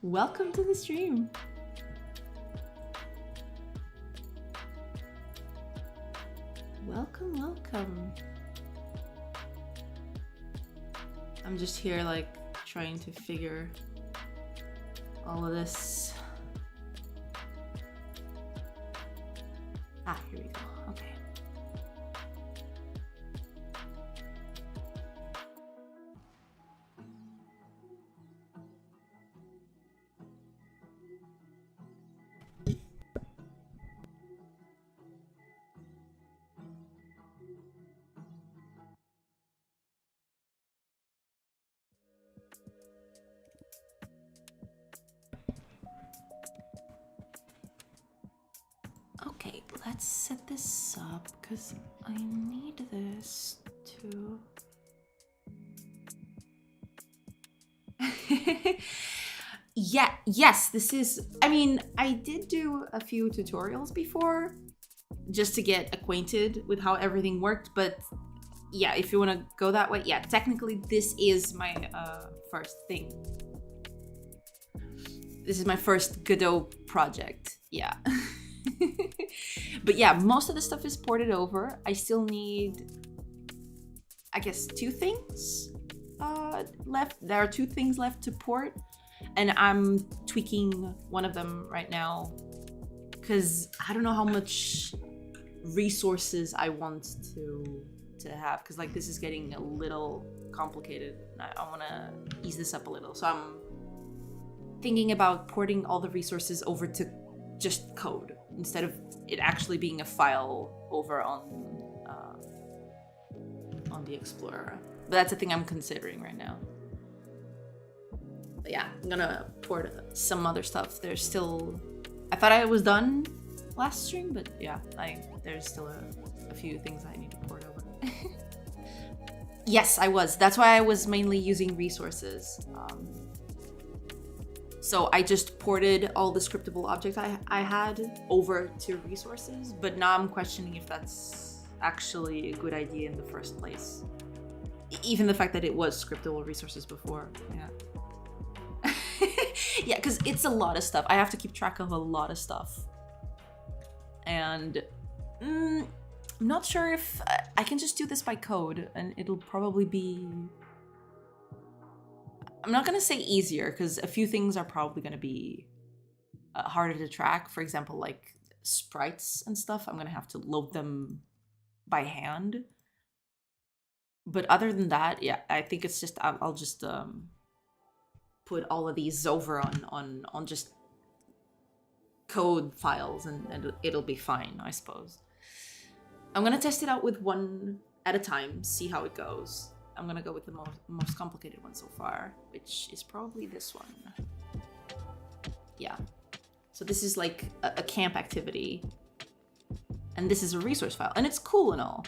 Welcome to the stream. Welcome, welcome. I'm just here like trying to figure all of this. Ah, here we go. Okay. Okay, let's set this up because I need this to... yes, this is... I mean, I did do a few tutorials before just to get acquainted with how everything worked, but yeah, if you want to go that way, yeah, technically this is my first thing. This is my first Godot project, yeah. But yeah, most of the stuff is ported over. I still need, I guess, two things left. There are two things left to port, and I'm tweaking one of them right now because I don't know how much resources I want to have, because like this is getting a little complicated. I want to ease this up a little, so I'm thinking about porting all the resources over to just code instead of it actually being a file over on the Explorer. But that's a thing I'm considering right now. But yeah, I'm gonna port some other stuff. There's still... I thought I was done last stream, but yeah, there's still a few things I need to port over. Yes, I was. That's why I was mainly using resources. So I just ported all the scriptable objects I had over to resources, but now I'm questioning if that's actually a good idea in the first place. Even the fact that it was scriptable resources before, yeah. Yeah, because it's a lot of stuff. I have to keep track of a lot of stuff. And I'm not sure if I can just do this by code, and it'll probably be... I'm not going to say easier, because a few things are probably going to be harder to track. For example, like sprites and stuff, I'm going to have to load them by hand. But other than that, yeah, I think it's just, I'll just put all of these over on just code files, and it'll be fine, I suppose. I'm going to test it out with one at a time, see how it goes. I'm gonna go with the most complicated one so far, which is probably this one. Yeah. So this is like a camp activity, and this is a resource file, and it's cool and all,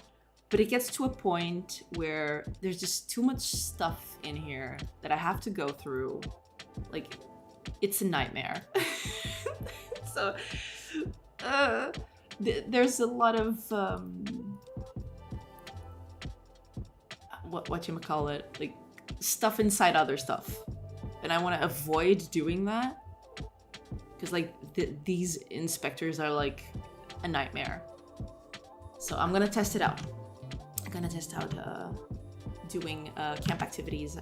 but it gets to a point where there's just too much stuff in here that I have to go through. Like, it's a nightmare. So, there's a lot of, whatchamacallit, like stuff inside other stuff, and I want to avoid doing that because like these inspectors are like a nightmare. So I'm gonna test it out. I'm gonna test out doing camp activities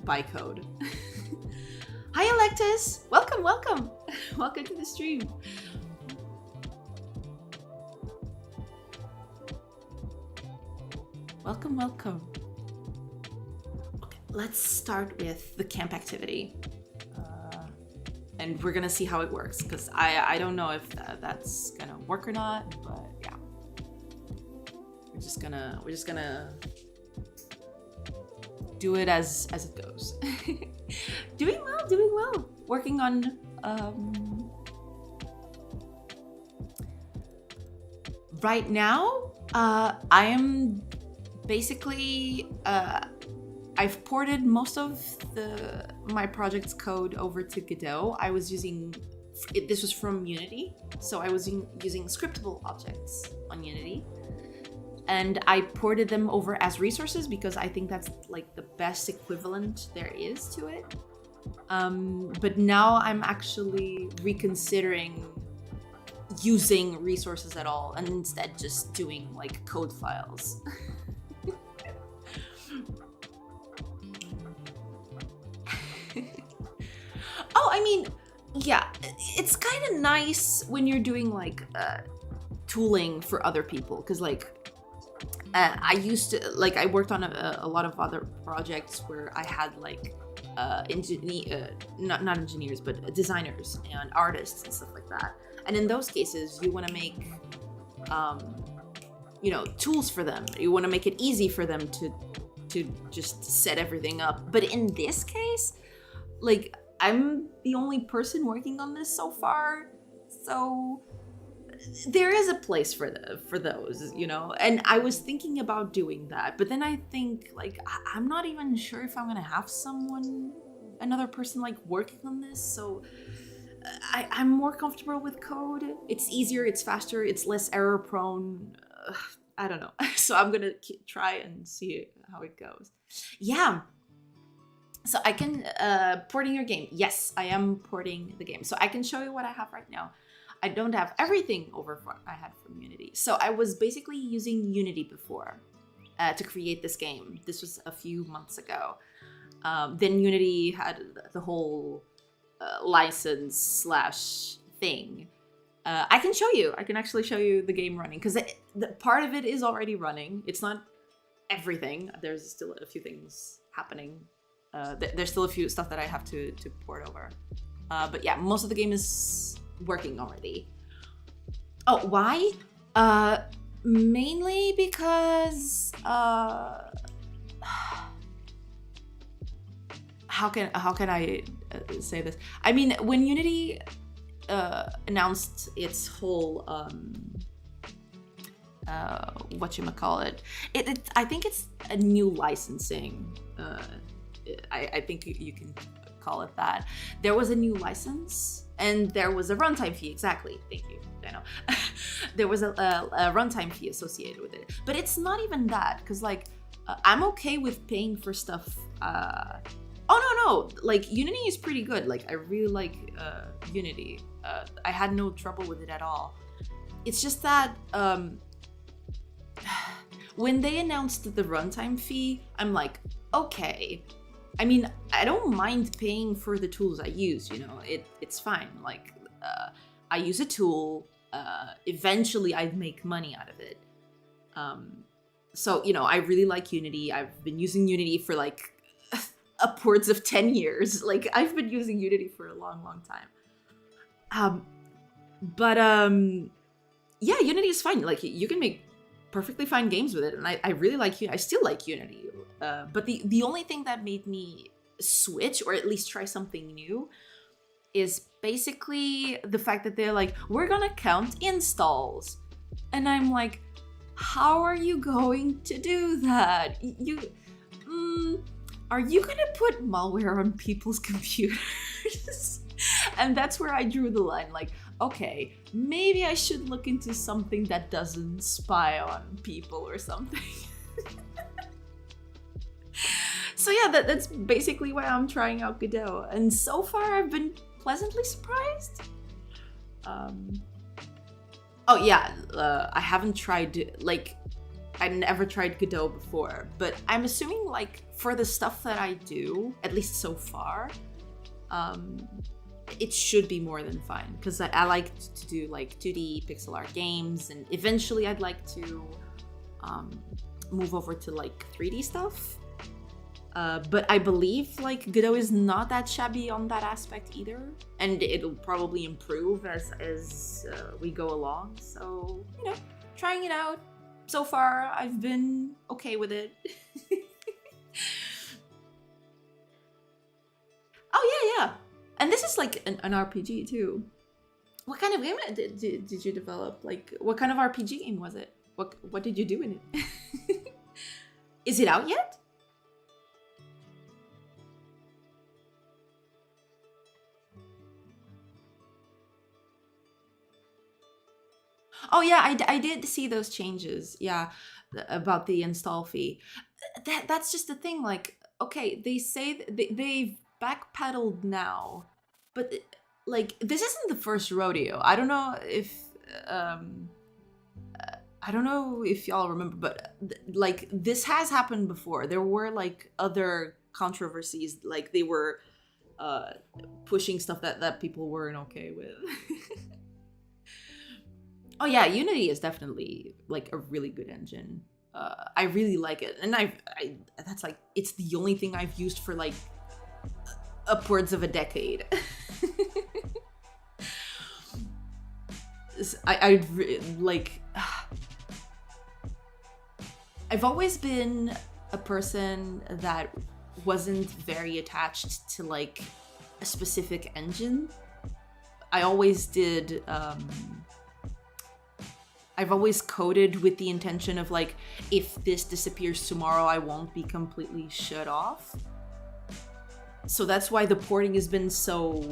by code. Hi Electus, welcome. Welcome to the stream. Welcome. Okay, let's start with the camp activity. And we're gonna see how it works, because I don't know if that's gonna work or not, but yeah. We're just gonna do it as it goes. Doing well. Working on right now, I am basically, I've ported most of my project's code over to Godot. I was using, this was from Unity, so I was using scriptable objects on Unity. And I ported them over as resources because I think that's like the best equivalent there is to it. But now I'm actually reconsidering using resources at all and instead just doing like code files. Oh, I mean, yeah, it's kind of nice when you're doing like tooling for other people, because like I used to, like, I worked on a lot of other projects where I had like not engineers, but designers and artists and stuff like that. And in those cases, you want to make tools for them. You want to make it easy for them to just set everything up. But in this case, like, I'm the only person working on this so far, so there is a place for those, and I was thinking about doing that, but then I think like I'm not even sure if I'm gonna have another person like working on this, so I'm more comfortable with code. It's easier, it's faster, it's less error prone. I don't know. So I'm gonna try and see how it goes. Yeah. So I can porting your game. Yes, I am porting the game. So I can show you what I have right now. I don't have everything over what I had from Unity. So I was basically using Unity before to create this game. This was a few months ago. Then Unity had the whole license / thing. I can show you. I can actually show you the game running, because the part of it is already running. It's not everything. There's still a few things happening. There's still a few stuff that I have to port over. But yeah, most of the game is working already. Oh, why? Mainly because how can I say this? I mean, when Unity announced its whole whatchamacallit, I think it's a new licensing. I think you can call it that. There was a new license and there was a runtime fee. Exactly. Thank you, Dano. There was a runtime fee associated with it, but it's not even that, because like I'm okay with paying for stuff. Oh no, like Unity is pretty good. Like I really like Unity. I had no trouble with it at all. It's just that when they announced the runtime fee, I'm like, okay. I mean, I don't mind paying for the tools I use, it's fine. Like, I use a tool, eventually I'd make money out of it. So, I really like Unity. I've been using Unity for like upwards of 10 years. Like, I've been using Unity for a long, long time. Yeah, Unity is fine. Like, you can make perfectly fine games with it, and I really like Unity. I still like Unity. But the only thing that made me switch, or at least try something new, is basically the fact that they're like, we're gonna count installs. And I'm like, how are you going to do that? Are you gonna put malware on people's computers? And that's where I drew the line. Like, okay, maybe I should look into something that doesn't spy on people or something. So yeah, that's basically why I'm trying out Godot, and so far I've been pleasantly surprised. Oh yeah, I haven't tried, like, I never tried Godot before, but I'm assuming like for the stuff that I do, at least so far, it should be more than fine, because I like to do like 2D pixel art games, and eventually I'd like to move over to like 3D stuff. But I believe like Godot is not that shabby on that aspect either, and it'll probably improve as we go along. So, trying it out. So far, I've been okay with it. Oh yeah. And this is like an RPG too. What kind of game did you develop? Like, what kind of RPG game was it? What did you do in it? Is it out yet? Oh yeah, I did see those changes. Yeah, about the install fee. That's just the thing. Like, okay, they say they've backpedaled now, but like this isn't the first rodeo. I don't know if y'all remember, but like this has happened before. There were like other controversies, like they were pushing stuff that people weren't okay with. Oh yeah, Unity is definitely like a really good engine. I really like it, and I that's like it's the only thing I've used for like upwards of a decade. Like I've always been a person that wasn't very attached to like a specific engine. I always did I've always coded with the intention of like, if this disappears tomorrow, I won't be completely shut off. So that's why the porting has been so,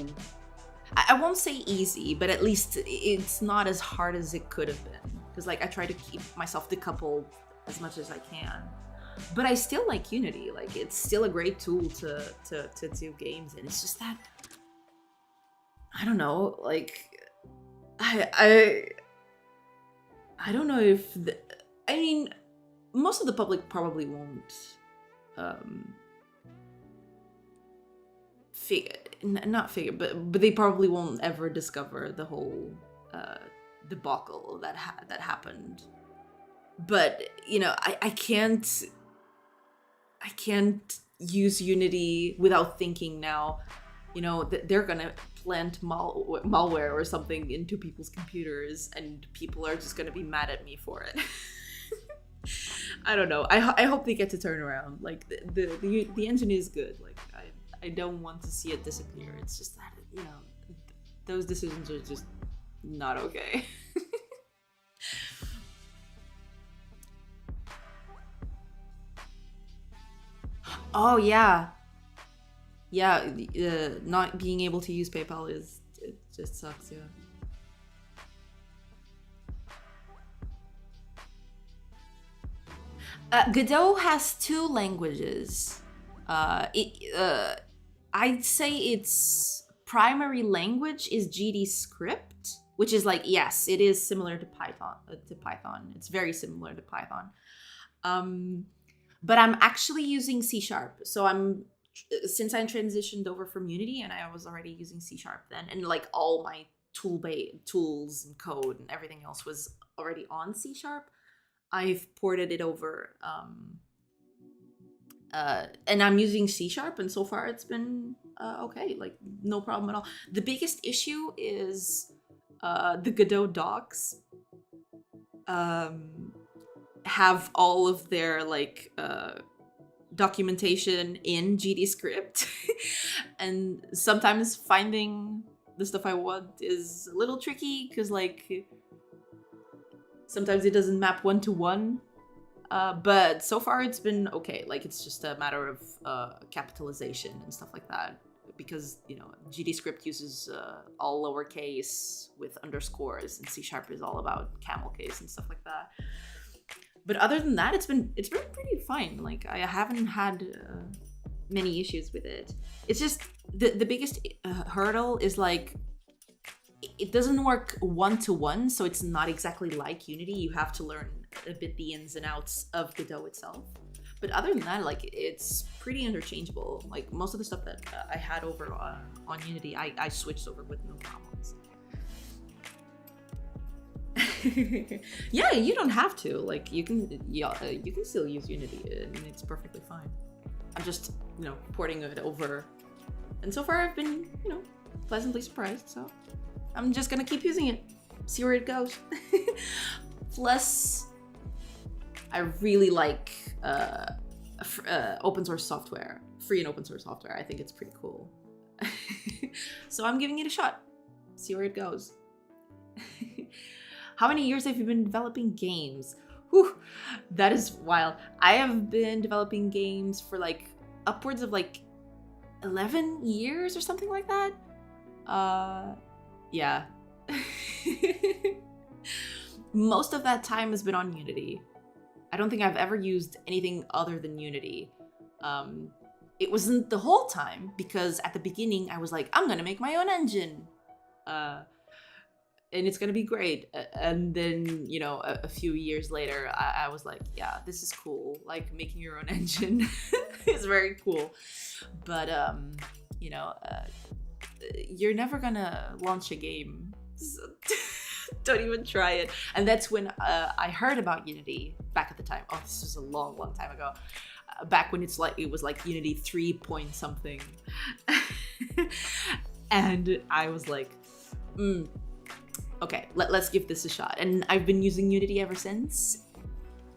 I won't say easy, but at least it's not as hard as it could have been. Because like I try to keep myself decoupled as much as I can. But I still like Unity. Like it's still a great tool to do games in. It's just that, I don't know, like I don't know if I mean, most of the public probably won't but they probably won't ever discover the whole debacle that happened. But you know, I can't use Unity without thinking now, you know, that they're gonna plant malware or something into people's computers, and people are just gonna be mad at me for it. I don't know. I hope they get to turn around. Like the engine is good. Like I don't want to see it disappear. It's just that, you know, those decisions are just not okay. Oh yeah. Yeah, not being able to use PayPal it just sucks, yeah. Godot has two languages. I'd say its primary language is GD script, which is like, yes, it is similar to Python. It's very similar to Python. But I'm actually using C#. So since I transitioned over from Unity, and I was already using C# then, and like all my tools and code and everything else was already on C#, I've ported it over, and I'm using C#, and so far it's been okay, like no problem at all. The biggest issue is the Godot docs have all of their like documentation in GD script, and sometimes finding the stuff I want is a little tricky because like sometimes it doesn't map one-to-one, but so far it's been okay. Like it's just a matter of capitalization and stuff like that, because you know GD script uses all lowercase with underscores, and C# is all about camel case and stuff like that. But other than that, it's been pretty fine. Like I haven't had many issues with it. It's just the biggest hurdle is like it doesn't work one-to-one, so it's not exactly like Unity. You have to learn a bit the ins and outs of Godot itself. But other than that, like it's pretty interchangeable. Like most of the stuff that I had over on Unity, I switched over with no problems. Yeah, you don't have to. Like you can still use Unity, and it's perfectly fine. I'm just, you know, porting it over, and so far I've been, you know, pleasantly surprised. So I'm just gonna keep using it, see where it goes. Plus, I really like open source software, free and open source software. I think it's pretty cool. So I'm giving it a shot, see where it goes. How many years have you been developing games? Whew, that is wild. I have been developing games for like upwards of like 11 years or something like that. Yeah. Most of that time has been on Unity. I don't think I've ever used anything other than Unity. it wasn't the whole time, because at the beginning I was like, I'm gonna make my own engine. And it's gonna be great. And then, you know, a few years later, I was like, yeah, this is cool. Like, making your own engine is very cool. But, you know, you're never gonna launch a game. So don't even try it. And that's when I heard about Unity back at the time. Oh, this was a long, long time ago. Back when it was like Unity 3 point something. And I was like, okay, let's give this a shot. And I've been using Unity ever since,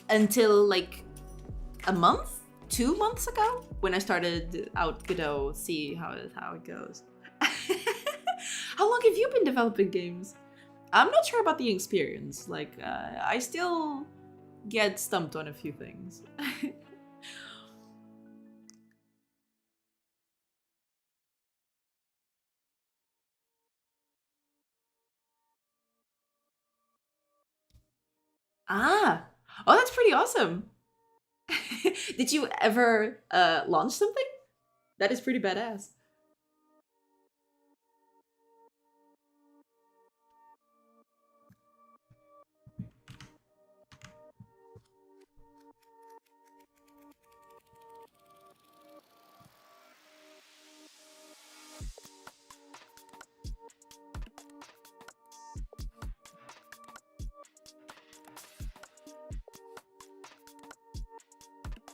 until like a month, 2 months ago, when I started out Godot, see how it goes. How long have you been developing games? I'm not sure about the experience. Like, I still get stumped on a few things. Ah, oh, that's pretty awesome. Did you ever launch something? That is pretty badass.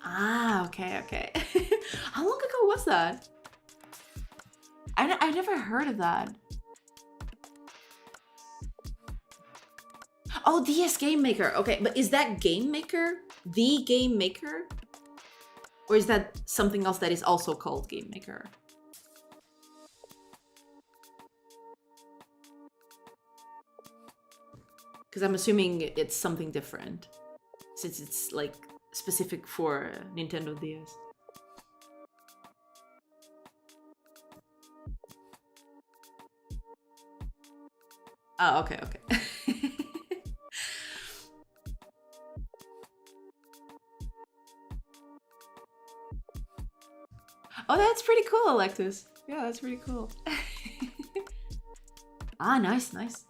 Ah, okay, okay. How long ago was that? I never heard of that. Oh, DS Game Maker. Okay, but is that Game Maker the Game Maker? Or is that something else that is also called Game Maker? Because I'm assuming it's something different, since it's like specific for Nintendo DS. Oh, okay, okay. Oh, that's pretty cool, Alexis. Yeah, that's pretty cool. Ah, nice, nice.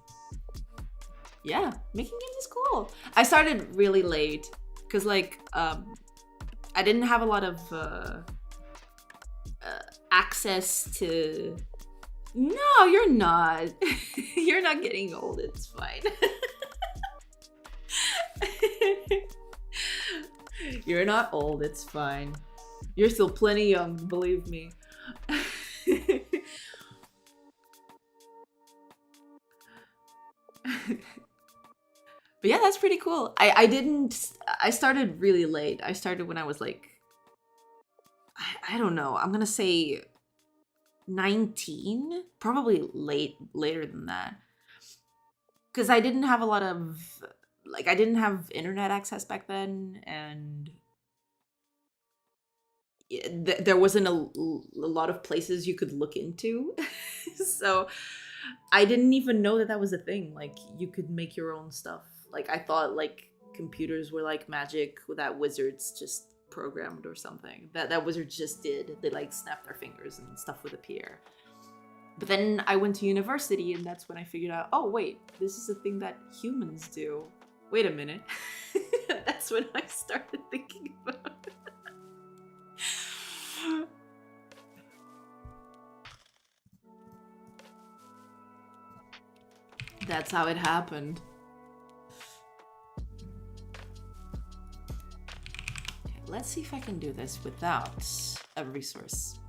Yeah, making games is cool. I started really late because, like, I didn't have a lot of access to. No, you're not. You're not getting old. It's fine. You're not old. It's fine. You're still plenty young, believe me. But yeah, that's pretty cool. I started really late. I started when I was like, I don't know, I'm gonna say 19, probably later than that. Because I didn't have a lot of, like, I didn't have internet access back then, and there wasn't a lot of places you could look into. So I didn't even know that that was a thing. Like, you could make your own stuff. Like, I thought like computers were like magic that wizards just programmed or something. That wizards just did. They like snapped their fingers and stuff would appear. But then I went to university, and that's when I figured out, oh wait, this is a thing that humans do. Wait a minute. That's when I started thinking about it. That's how it happened. Okay, let's see if I can do this without a resource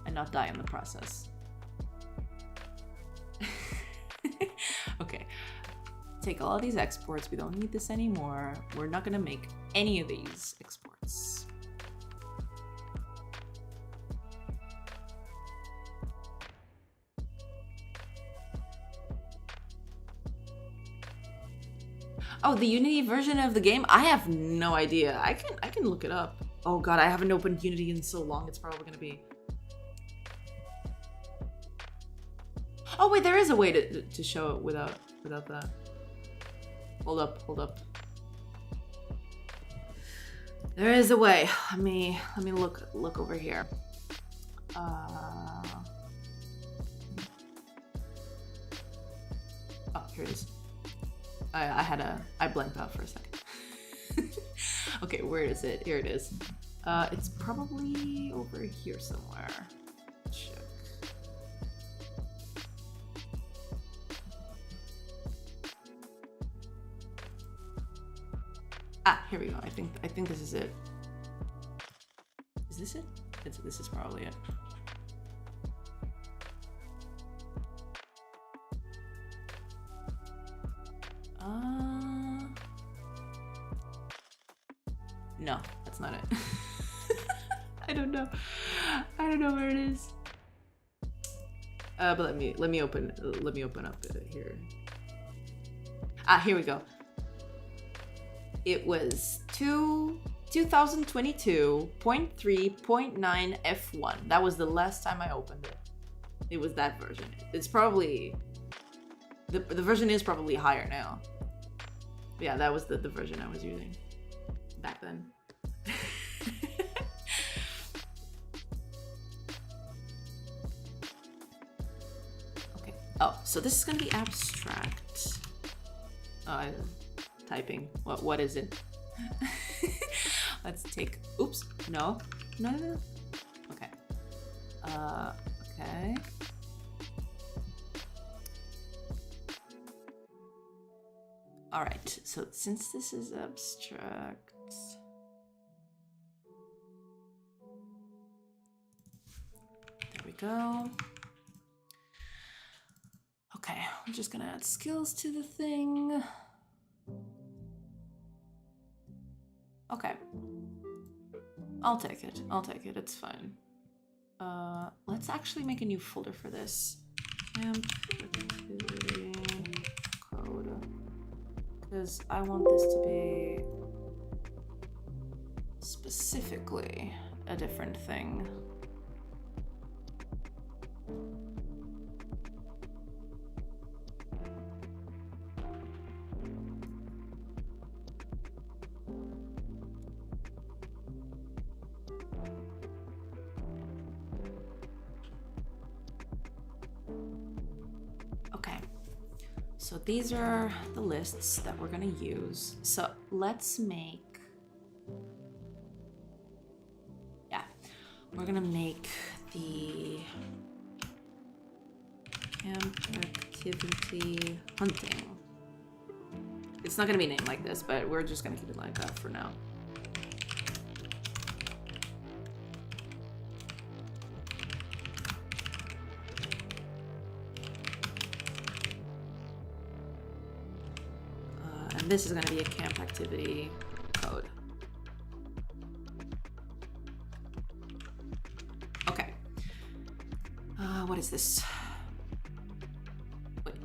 and not die in the process. Okay, take all of these exports. We don't need this anymore. We're not gonna make any of these exports. Oh, the Unity version of the game? I have no idea. I can look it up. Oh god, I haven't opened Unity in so long. It's probably gonna be. Oh wait, there is a way to show it without that. Hold up, hold up. There is a way. Let me look over here. Oh, here it is. I blanked out for a second. Okay, where is it? Here it is. It's probably over here somewhere. Check. Ah, here we go. I think this is it. Is this it? This is probably it. No, that's not it. I don't know. I don't know where it is. But let me open up here. Ah, here we go. It was 2022.3.9 F1. That was the last time I opened it. It was that version. It's probably the version is probably higher now. But yeah, that was the version I was using back then. Okay. Oh, so this is gonna be abstract. Oh, typing. What is it? Let's take. Oops. No. Okay. Okay. All right. So since this is abstract. There we go. Okay, we're just gonna add skills to the thing. Okay. I'll take it. It's fine. Let's actually make a new folder for this. Camp activity code. Because I want this to be specifically a different thing. So these are the lists that we're gonna use. So let's make, we're gonna make the camp activity hunting. It's not gonna be named like this, but we're just gonna keep it like that for now. This is going to be a camp activity code. Okay. What is this? Wait.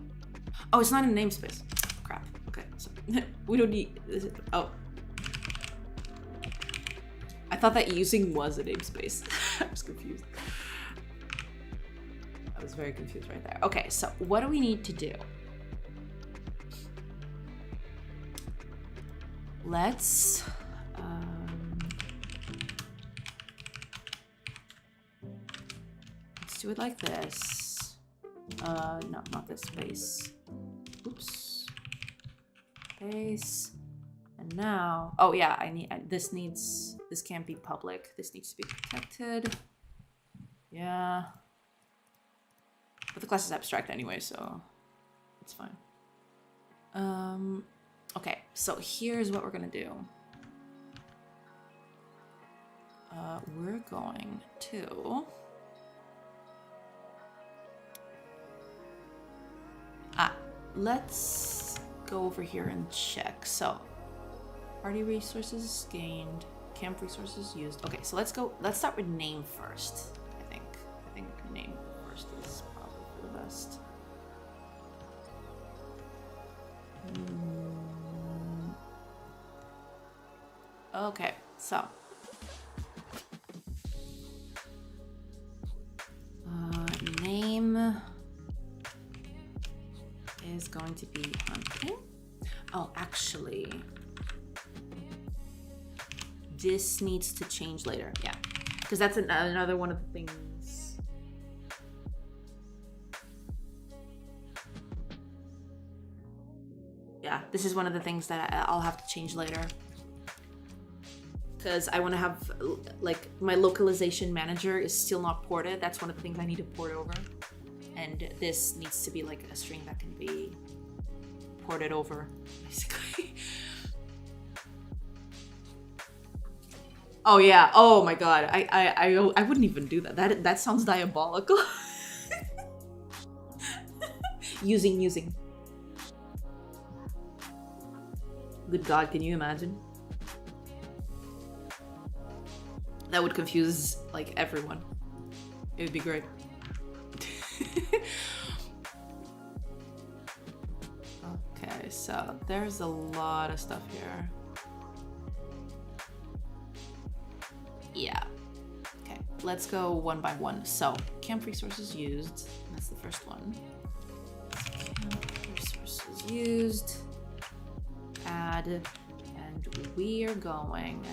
Oh, it's not in namespace. Crap. Okay. So we don't need this. Oh. I thought that using was a namespace. I was confused. I was very confused right there. Okay. So what do we need to do? Let's do it like this. No, not this space. Oops. Space. And now, oh yeah, this can't be public. This needs to be protected. Yeah. But the class is abstract anyway, so it's fine. Okay, so here's what we're gonna do. We're going to... let's go over here and check. So, party resources gained, camp resources used. Okay, so let's start with name first, I think. I think name first is probably for the best. Okay, so name is going to be hunting. Oh, actually, this needs to change later. Yeah, because that's another one of the things. Yeah, this is one of the things that I'll have to change later. Because I want to have, like, my localization manager is still not ported. That's one of the things I need to port over. And this needs to be like a string that can be ported over, basically. Oh yeah. Oh my god. I wouldn't even do that. That sounds diabolical. using. Good god, can you imagine? That would confuse like everyone. It would be great. Okay, so there's a lot of stuff here. Yeah. Okay, let's go one by one. So, camp resources used. That's the first one. Camp resources used. Add. And we are going.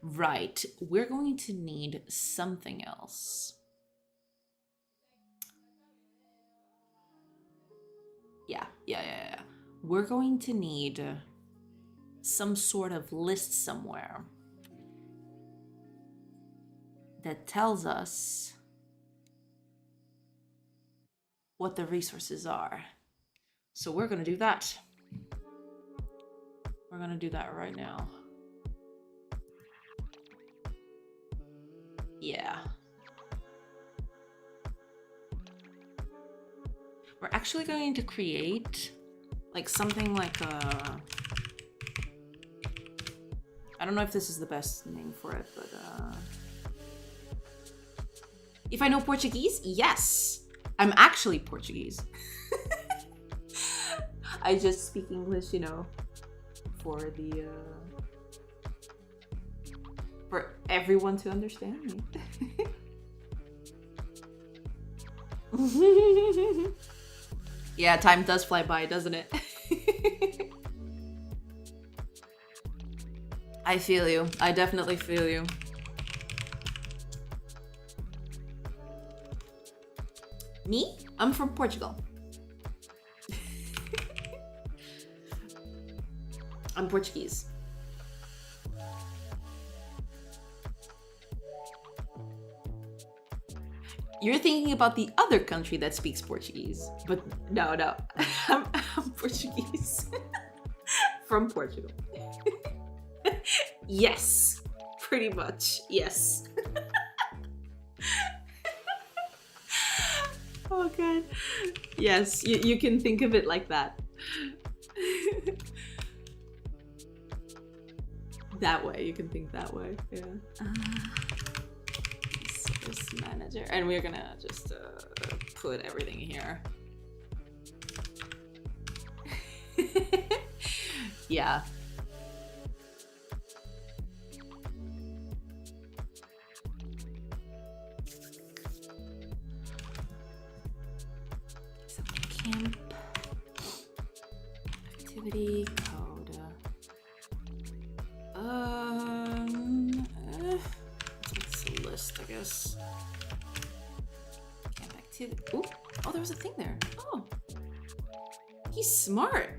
Right, we're going to need something else. Yeah. We're going to need some sort of list somewhere that tells us what the resources are. So we're gonna do that. We're gonna do that right now. Yeah. We're actually going to create like something like a... I don't know if this is the best name for it, but if I know Portuguese? Yes! I'm actually Portuguese. I just speak English, you know, for the for everyone to understand me. Yeah, time does fly by, doesn't it? I feel you. I definitely feel you. Me? I'm from Portugal. I'm Portuguese. You're thinking about the other country that speaks Portuguese, but no, I'm Portuguese. From Portugal. Yes, pretty much, yes. Oh god. Yes, you can think of it like that. That way, you can think that way, yeah. Service manager, and we're gonna just put everything here. Yeah. So camp activity code. It's a list, I guess. Camp activity. Ooh. Oh, there was a thing there. Oh, he's smart.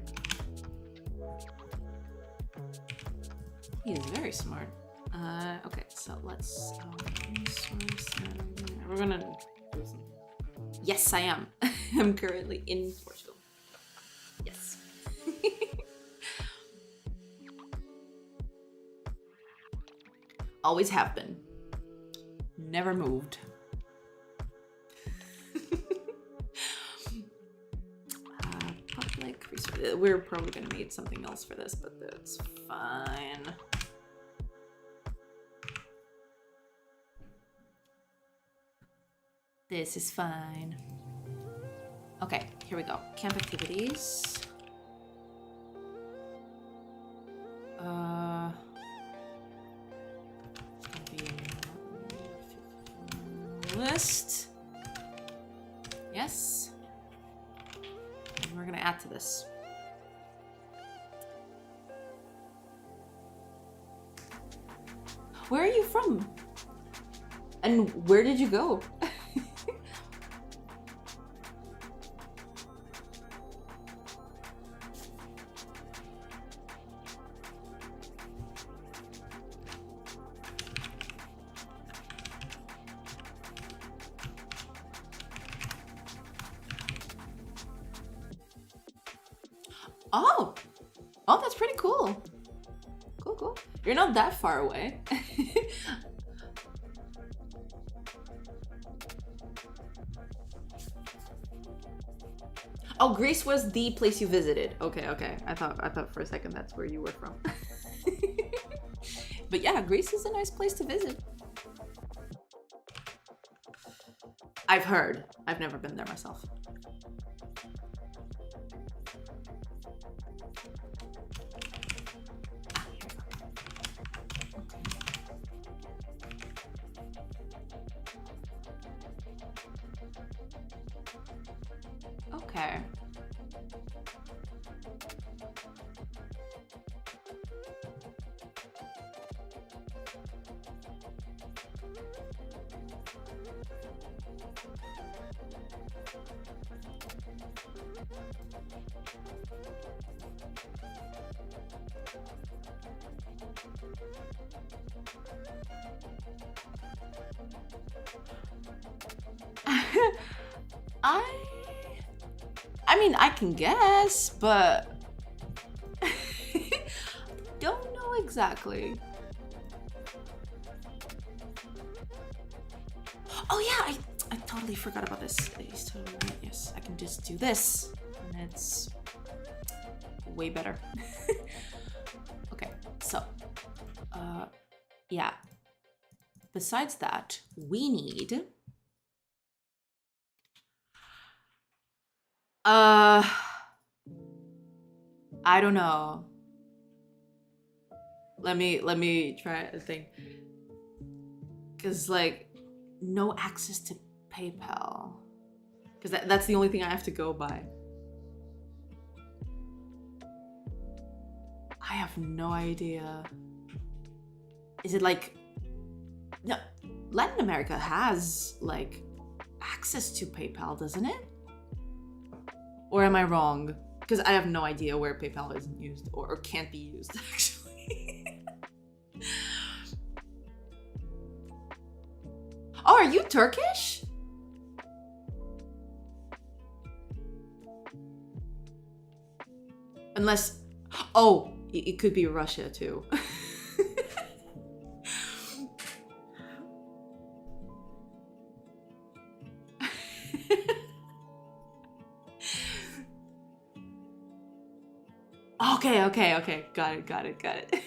He is very smart. Okay, so let's. We're gonna do some. Yes, I am. I'm currently in Portugal. Yes. Always have been. Never moved. Public resource. We're probably gonna need something else for this, but that's fine. This is fine. Okay, here we go. Camp activities. List. Yes. gonna add to this. Where are you from? And where did you go? Oh! Oh, that's pretty cool. Cool, cool. You're not that far away. Oh, Greece was the place you visited. Okay, okay. I thought for a second that's where you were from. But yeah, Greece is a nice place to visit. I've heard. I've never been there myself. Okay. I mean, I can guess, but don't know exactly. Oh yeah, I totally forgot about this. Yes, I can just do this, and it's way better. Okay, so, yeah. Besides that, we need. I don't know. Let me try a thing. Cause like, no access to PayPal. Cause that's the only thing I have to go by. I have no idea. Is it like, no, Latin America has like access to PayPal, doesn't it? Or am I wrong? Because I have no idea where PayPal isn't used or can't be used, actually. Oh, are you Turkish? Unless, oh, it could be Russia too. Okay. Got it.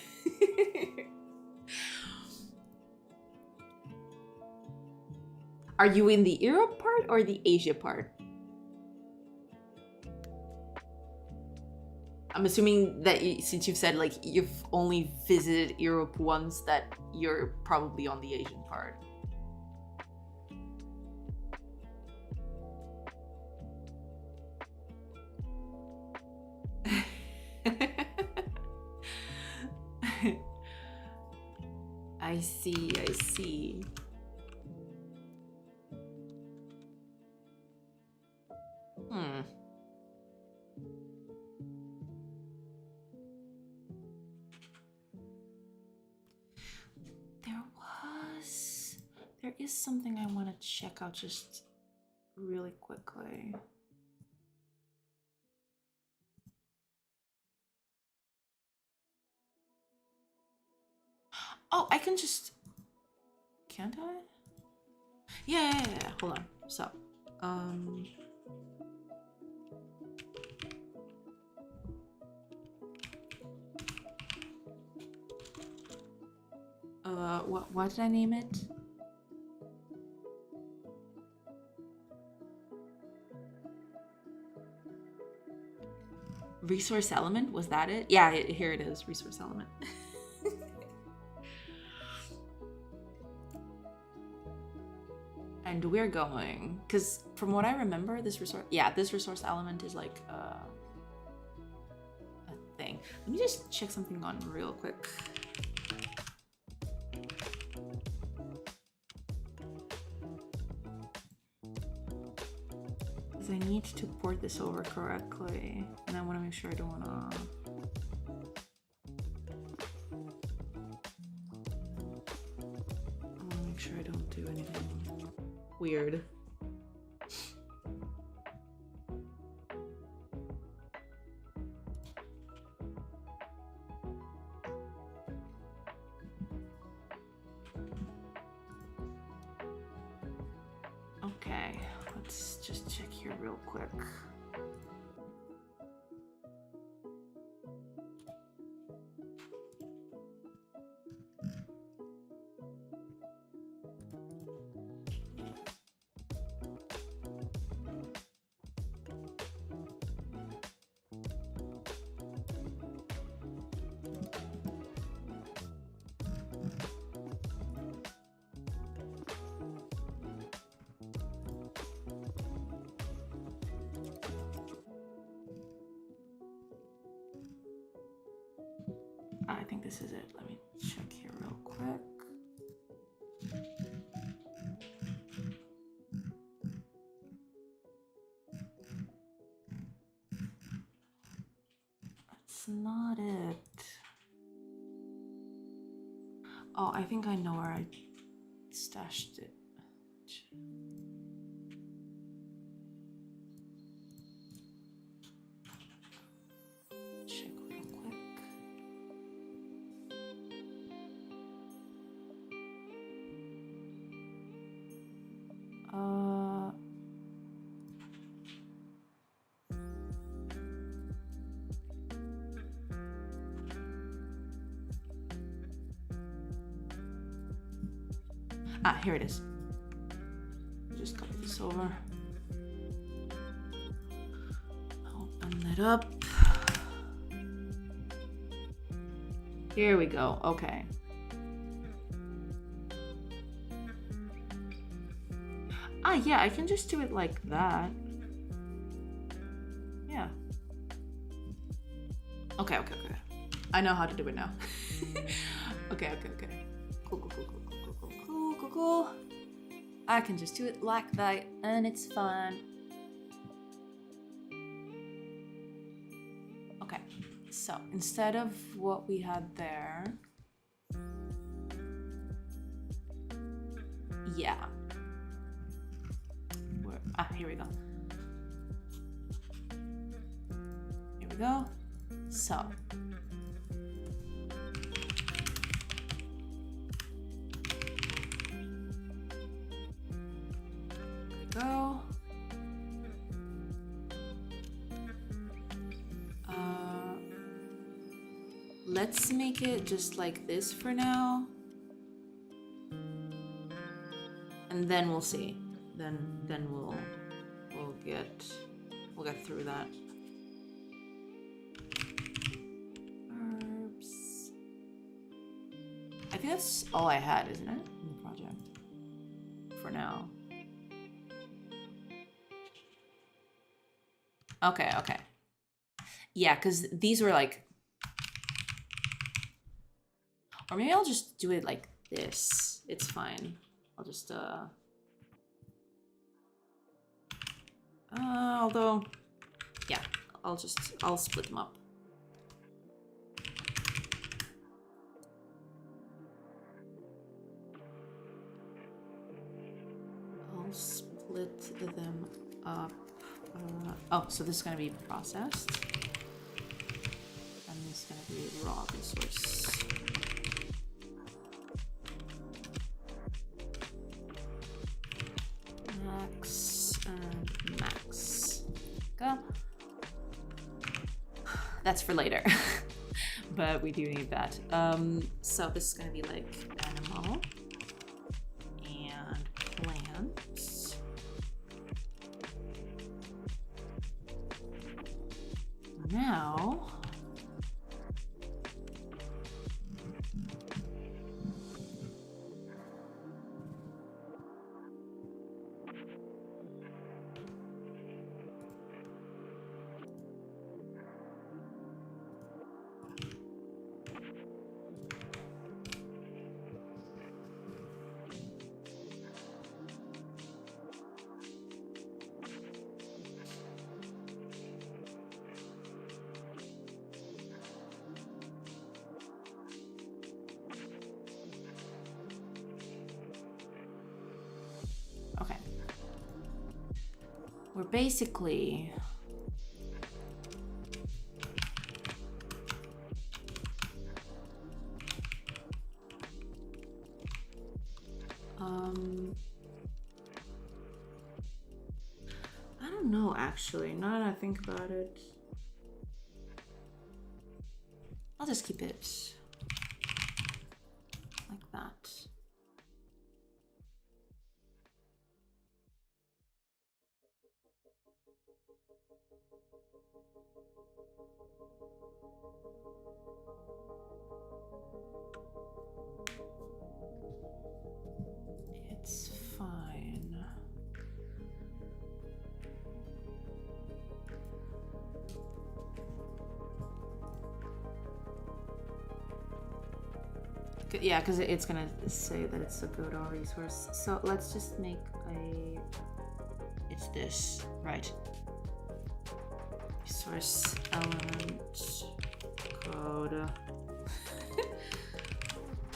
Are you in the Europe part or the Asia part? I'm assuming that since you've said like you've only visited Europe once, that you're probably on the Asian part. I see. There is something I want to check out just really quickly. Oh, I can just... Can't I? Yeah. Hold on. So, what did I name it? Resource element? Was that it? Yeah, here it is. Resource element. And we're going, because from what I remember, this resource element is like a thing. Let me just check something on real quick. Because I need to port this over correctly, and I want to make sure I don't want to. Make sure I don't do anything weird. Okay, let's just check here real quick. I think this is it. Let me check here real quick. That's not it. Oh, I think I know where I stashed it. Check real quick. Here it is. Just copy this over. Open it up. Here we go. Okay. Yeah, I can just do it like that. Yeah. Okay. I know how to do it now. Okay. Cool. I can just do it like that and it's fun. Okay, so instead of what we had there, yeah. Here we go. Here we go. So. Go. Let's make it just like this for now, and then we'll see. Then we'll get through that. Herbs. I think that's all I had, isn't it, in the project for now? Okay. Yeah, because these were like... Or maybe I'll just do it like this. It's fine. I'll just, although... Yeah, I'll split them up. I'll split them up. Oh, so this is going to be processed. And this is going to be raw resource. Max and max. Go. That's for later. But we do need that. So this is going to be like animal and plants. Now, we're basically I don't know actually, now that I think about it. I'll just keep it like that. It's fine. Yeah, because it's gonna say that it's a Godot resource. So let's just make a... It's this, right? Resource element code.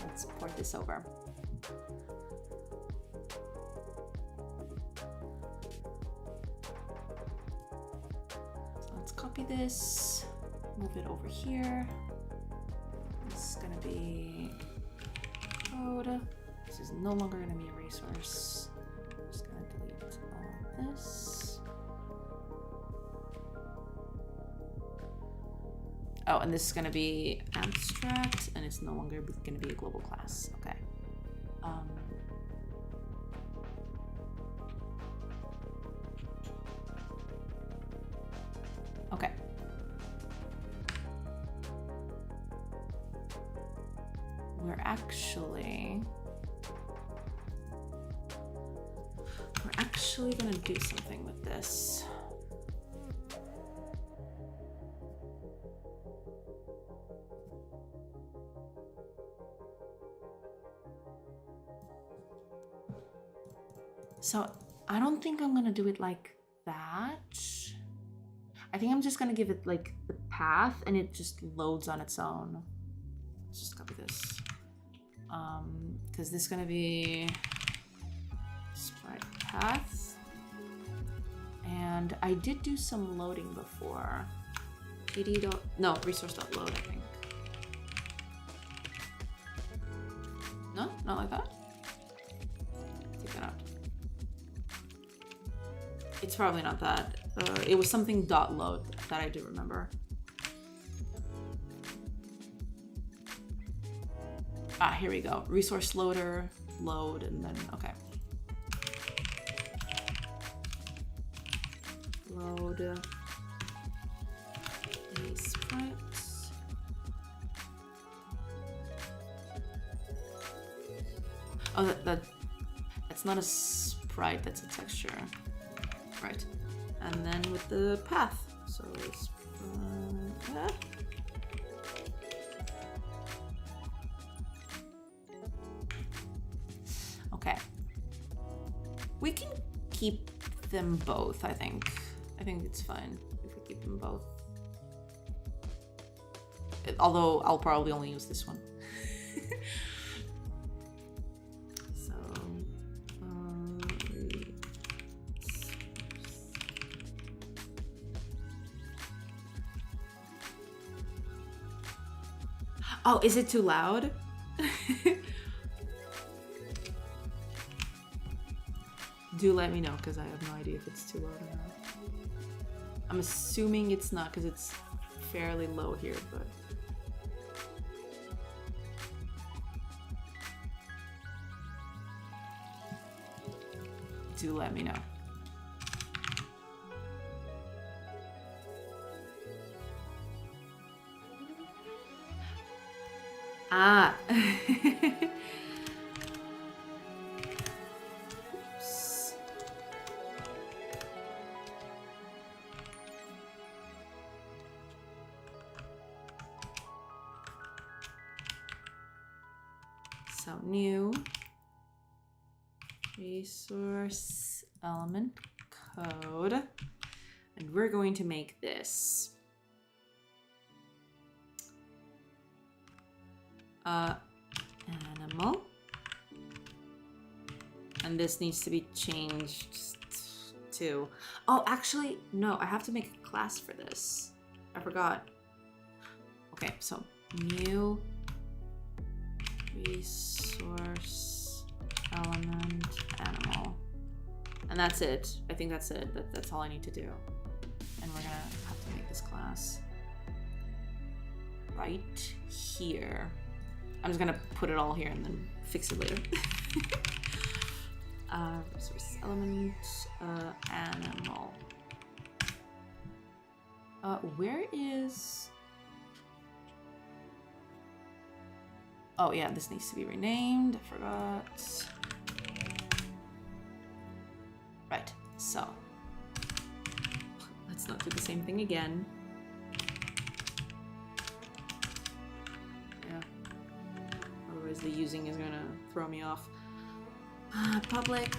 Let's port this over. So let's copy this, move it over here. This is gonna be code. This is no longer gonna be a resource. I'm just gonna delete all of this. Oh, and this is gonna be abstract, and it's no longer gonna be a global class. Okay. Okay. We're actually gonna do something with this. So I don't think I'm gonna do it like that. I think I'm just gonna give it like the path and it just loads on its own. Let's just copy this. Because this is gonna be sprite path. And I did do some loading before. Resource.load, I think. No, not like that. Take that out. It's probably not that. It was something .load that I do remember. Ah, here we go. Resource loader, load, and then, okay. Load a sprite. Oh, that's not a sprite, that's a texture. Right. And then with the path. So it's okay. We can keep them both, I think. I think it's fine if we keep them both. Although I'll probably only use this one. Oh, is it too loud? Do let me know, because I have no idea if it's too loud or not. I'm assuming it's not, because it's fairly low here, but... Do let me know. Ah. Oops. So new resource element code, and we're going to make this. Animal, and this needs to be changed too. Oh, actually, no, I have to make a class for this. I forgot. Okay, so new resource element animal. And that's it. I think that's it. That's all I need to do. And we're gonna have to make this class right here. I'm just gonna put it all here and then fix it later. Resource element animal. Where is... Oh yeah, this needs to be renamed. I forgot. Right, so let's not do the same thing again. Yeah, otherwise the using is gonna throw me off. Public.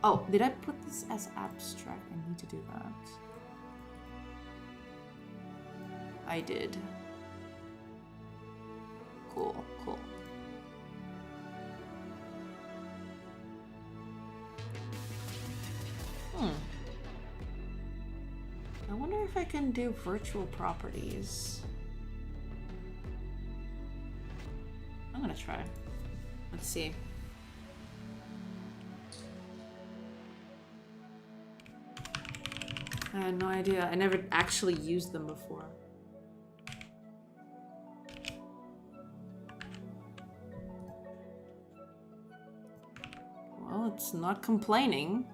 Oh, did I put this as abstract? I need to do that. I did. Cool, cool. I wonder if I can do virtual properties. I'm gonna try. Let's see. I had no idea. I never actually used them before. Well, it's not complaining.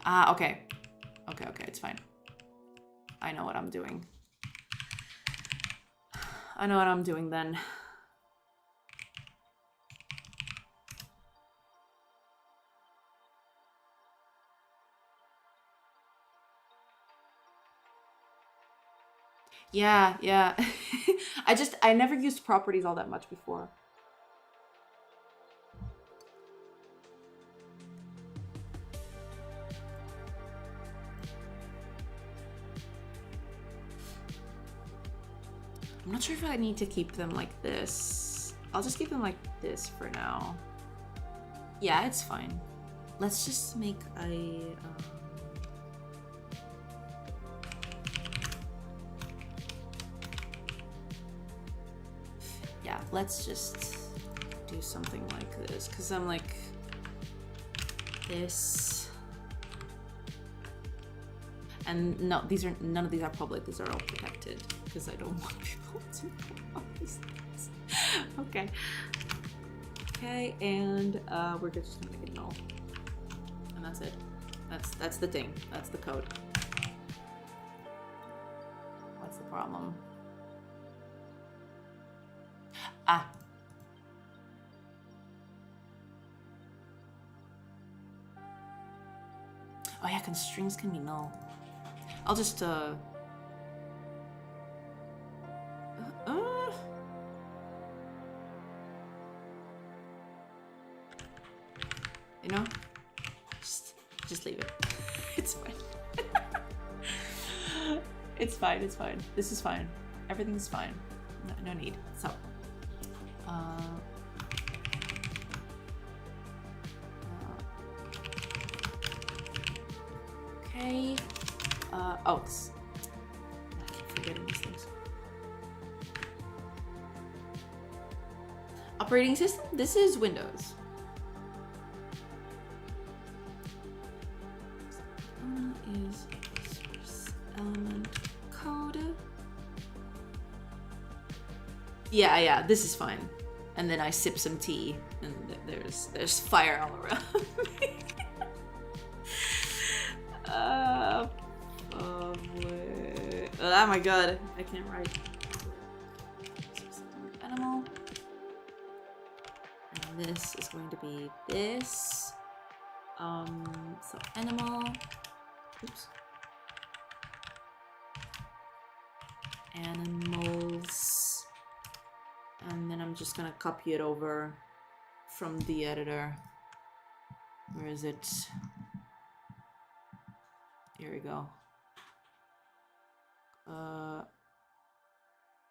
Ah, okay. Okay, it's fine. I know what I'm doing. I know what I'm doing then. Yeah. I never used properties all that much before. I'm not sure if I need to keep them like this. I'll just keep them like this for now. Yeah, it's fine. Let's just make a... yeah, let's just do something like this, because I'm like this. And no, none of these are public. These are all protected because I don't want people to know these things. Okay. Okay, and we're just gonna make it null, and that's it. That's the thing. That's the code. What's the problem? Ah. Oh yeah, strings can be null. I'll just you know, just leave it. It's fine. It's fine. It's fine. This is fine. Everything's fine. No need. So. Okay. Oh, I keep forgetting these things. Operating system. This is Windows. Is source element code. Yeah. This is fine. And then I sip some tea, and there's fire all around me. Oh my god, I can't write. Animal. And this is going to be this. So animal. Oops. Animals. And then I'm just gonna copy it over from the editor. Where is it? Here we go.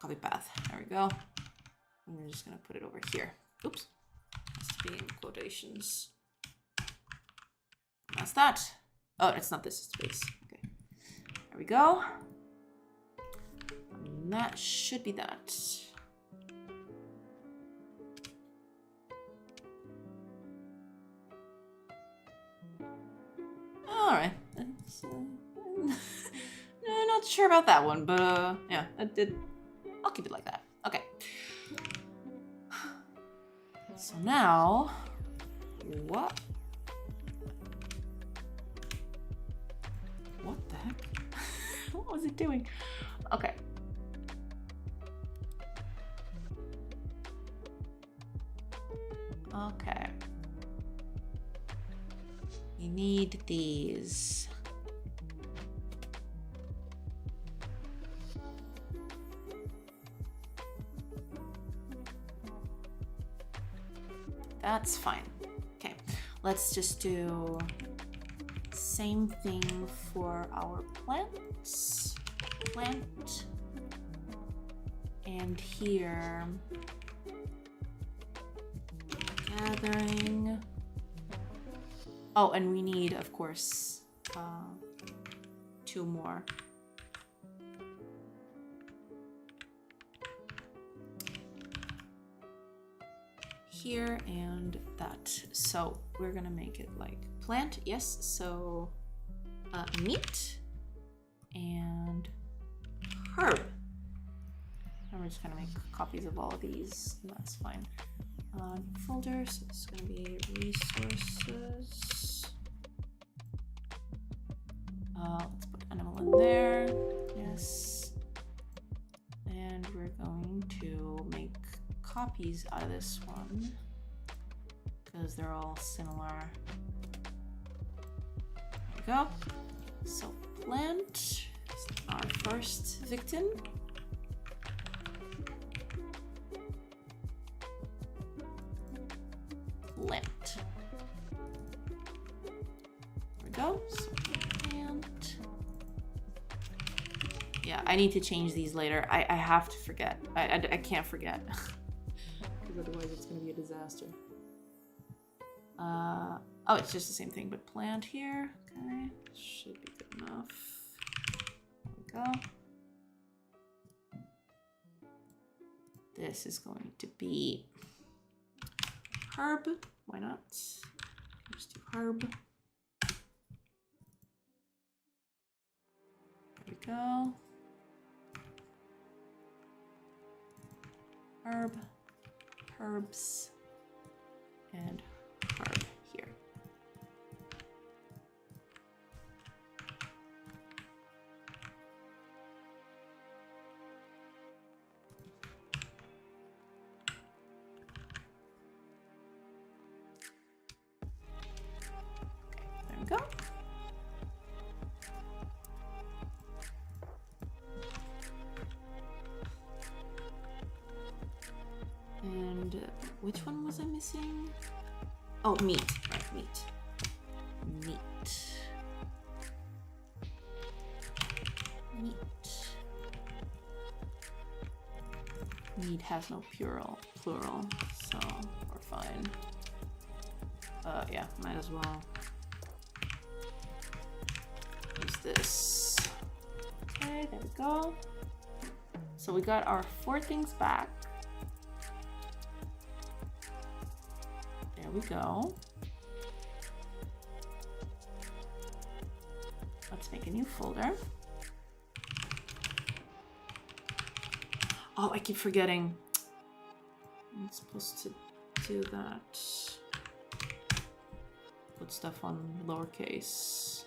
copy path. There we go. And we're just gonna put it over here. Oops. Has to be in quotations. That's that. Oh, it's not this space. Okay. There we go. And that should be that. All right. Not sure about that one, but yeah, I'll keep it like that. Okay. So now, what? What the heck? What was it doing? Okay. Okay. You need these. That's fine. Okay, let's just do same thing for our plants. Plant. And here, gathering. Oh, and we need, of course, 2 more. Here and that. So we're gonna make it like plant, yes. So meat and herb. And we're just gonna make copies of all of these, and that's fine. Folder, so it's gonna be resources. Let's put animal in there, yes. And we're going to make copies out of this one because they're all similar. There we go. So plant is our first victim. Plant. There we go. So plant. Yeah, I need to change these later. I have to forget. I can't forget. Because otherwise it's going to be a disaster. Oh, it's just the same thing, but plant here. Okay, should be good enough. There we go. This is going to be herb. Why not? Just do herb. There we go. Herb, herbs, and herb here. There we go. And which one was I missing? Oh, meat. Right, meat. Meat. Meat. Meat has no plural, so we're fine. Yeah, might as well use this. Okay, there we go. So we got our 4 things back. There we go. Let's make a new folder. Oh, I keep forgetting. I'm supposed to do that. Put stuff on lowercase.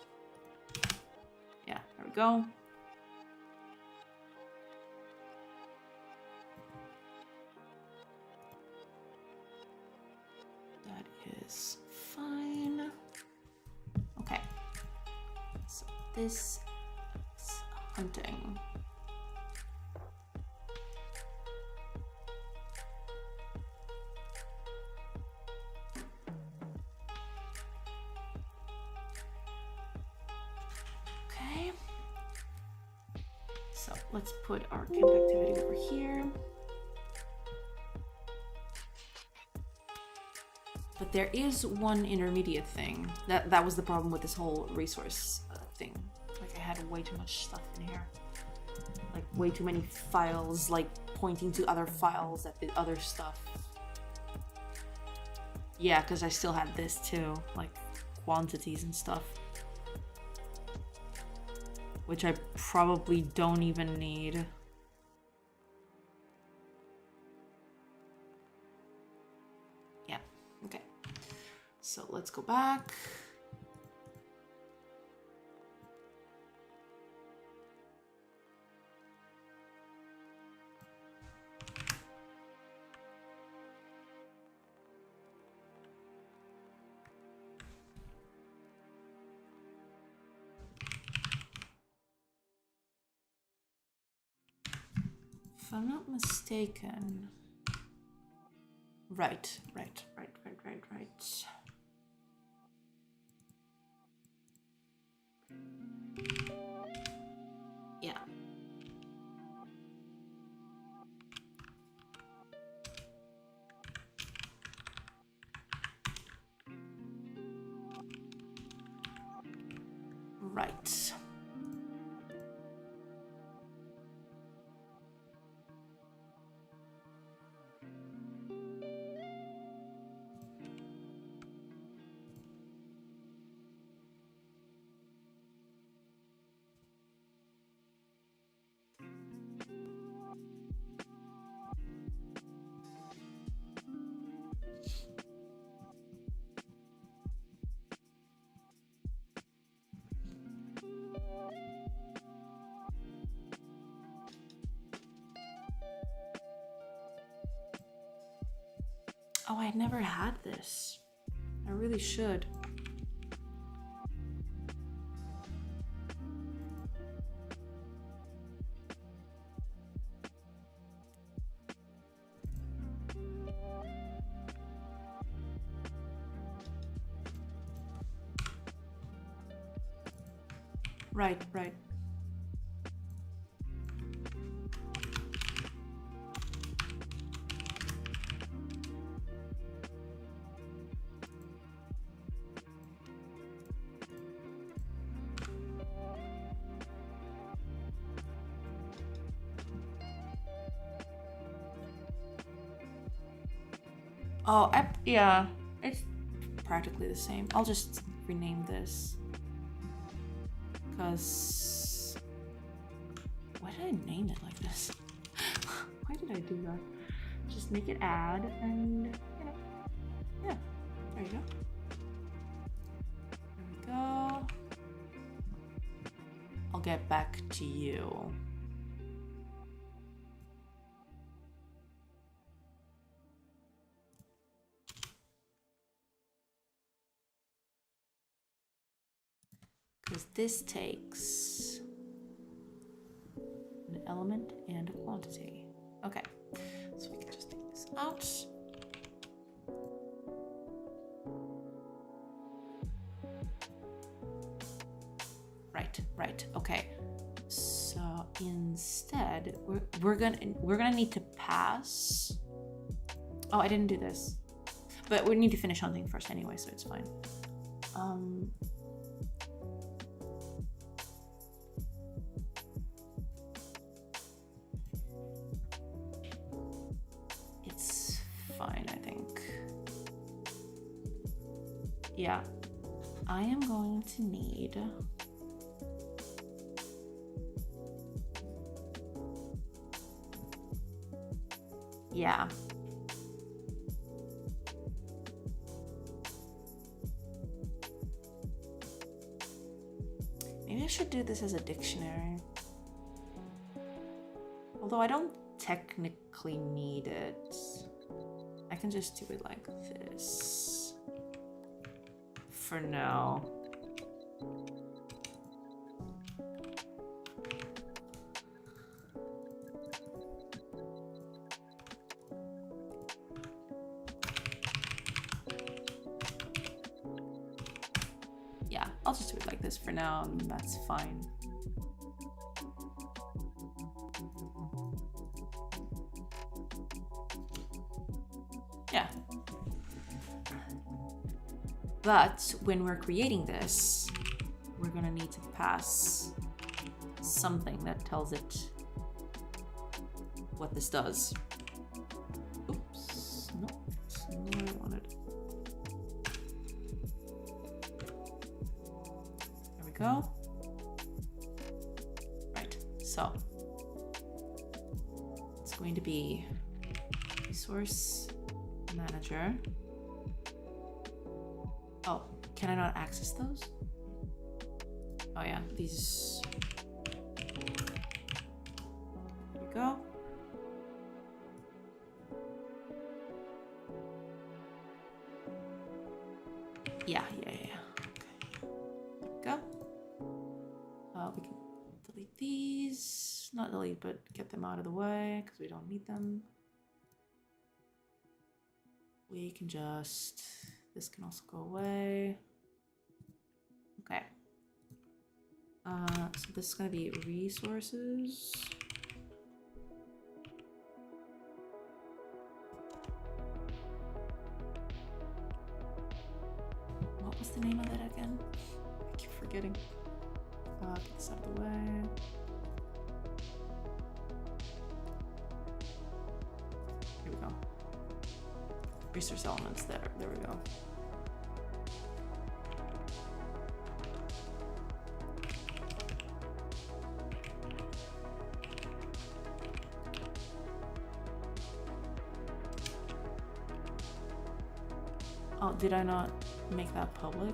Yeah, there we go. That is fine. Okay. So this is hunting. Okay. So Let's put our camp activity over here. But there is one intermediate thing. That was the problem with this whole resource thing. Like I had way too much stuff in here. Like way too many files, like pointing to other files that did other stuff. Yeah, because I still had this too, like quantities and stuff. Which I probably don't even need. Yeah, okay. So let's go back. If I'm not mistaken. Right. Yeah. Right. Oh, I never had this. I really should. Right. Oh, yeah, it's practically the same. I'll just rename this. Because... Why did I name it like this? Why did I do that? Just make it add and, you know, yeah, there you go. There we go. I'll get back to you. Because this takes an element and a quantity. Okay, so we can just take this out. Right. Okay. So instead, we're gonna need to pass. Oh, I didn't do this, but we need to finish hunting first anyway, so it's fine. It's fine, I think. Yeah, I am going to need. Yeah. Maybe I should do this as a dictionary. Although I don't technically need it. I can just do it like this. For now. Yeah, I'll just do it like this for now, and that's fine. Yeah. But when we're creating this, we're gonna need to pass something that tells it what this does. Oops, no, that's not what I wanted. There we go. Right, so it's going to be resource manager. Oh, can I not access those? Oh yeah, these. There we go. Yeah. Okay. There we go. We can delete these. Not delete, but get them out of the way because we don't need them. We can just, this can also go away. Okay. So this is gonna be resources. What was the name of it again? I keep forgetting. Get this out of the way. Here we go. Resource elements there. There we go. Oh, did I not make that public?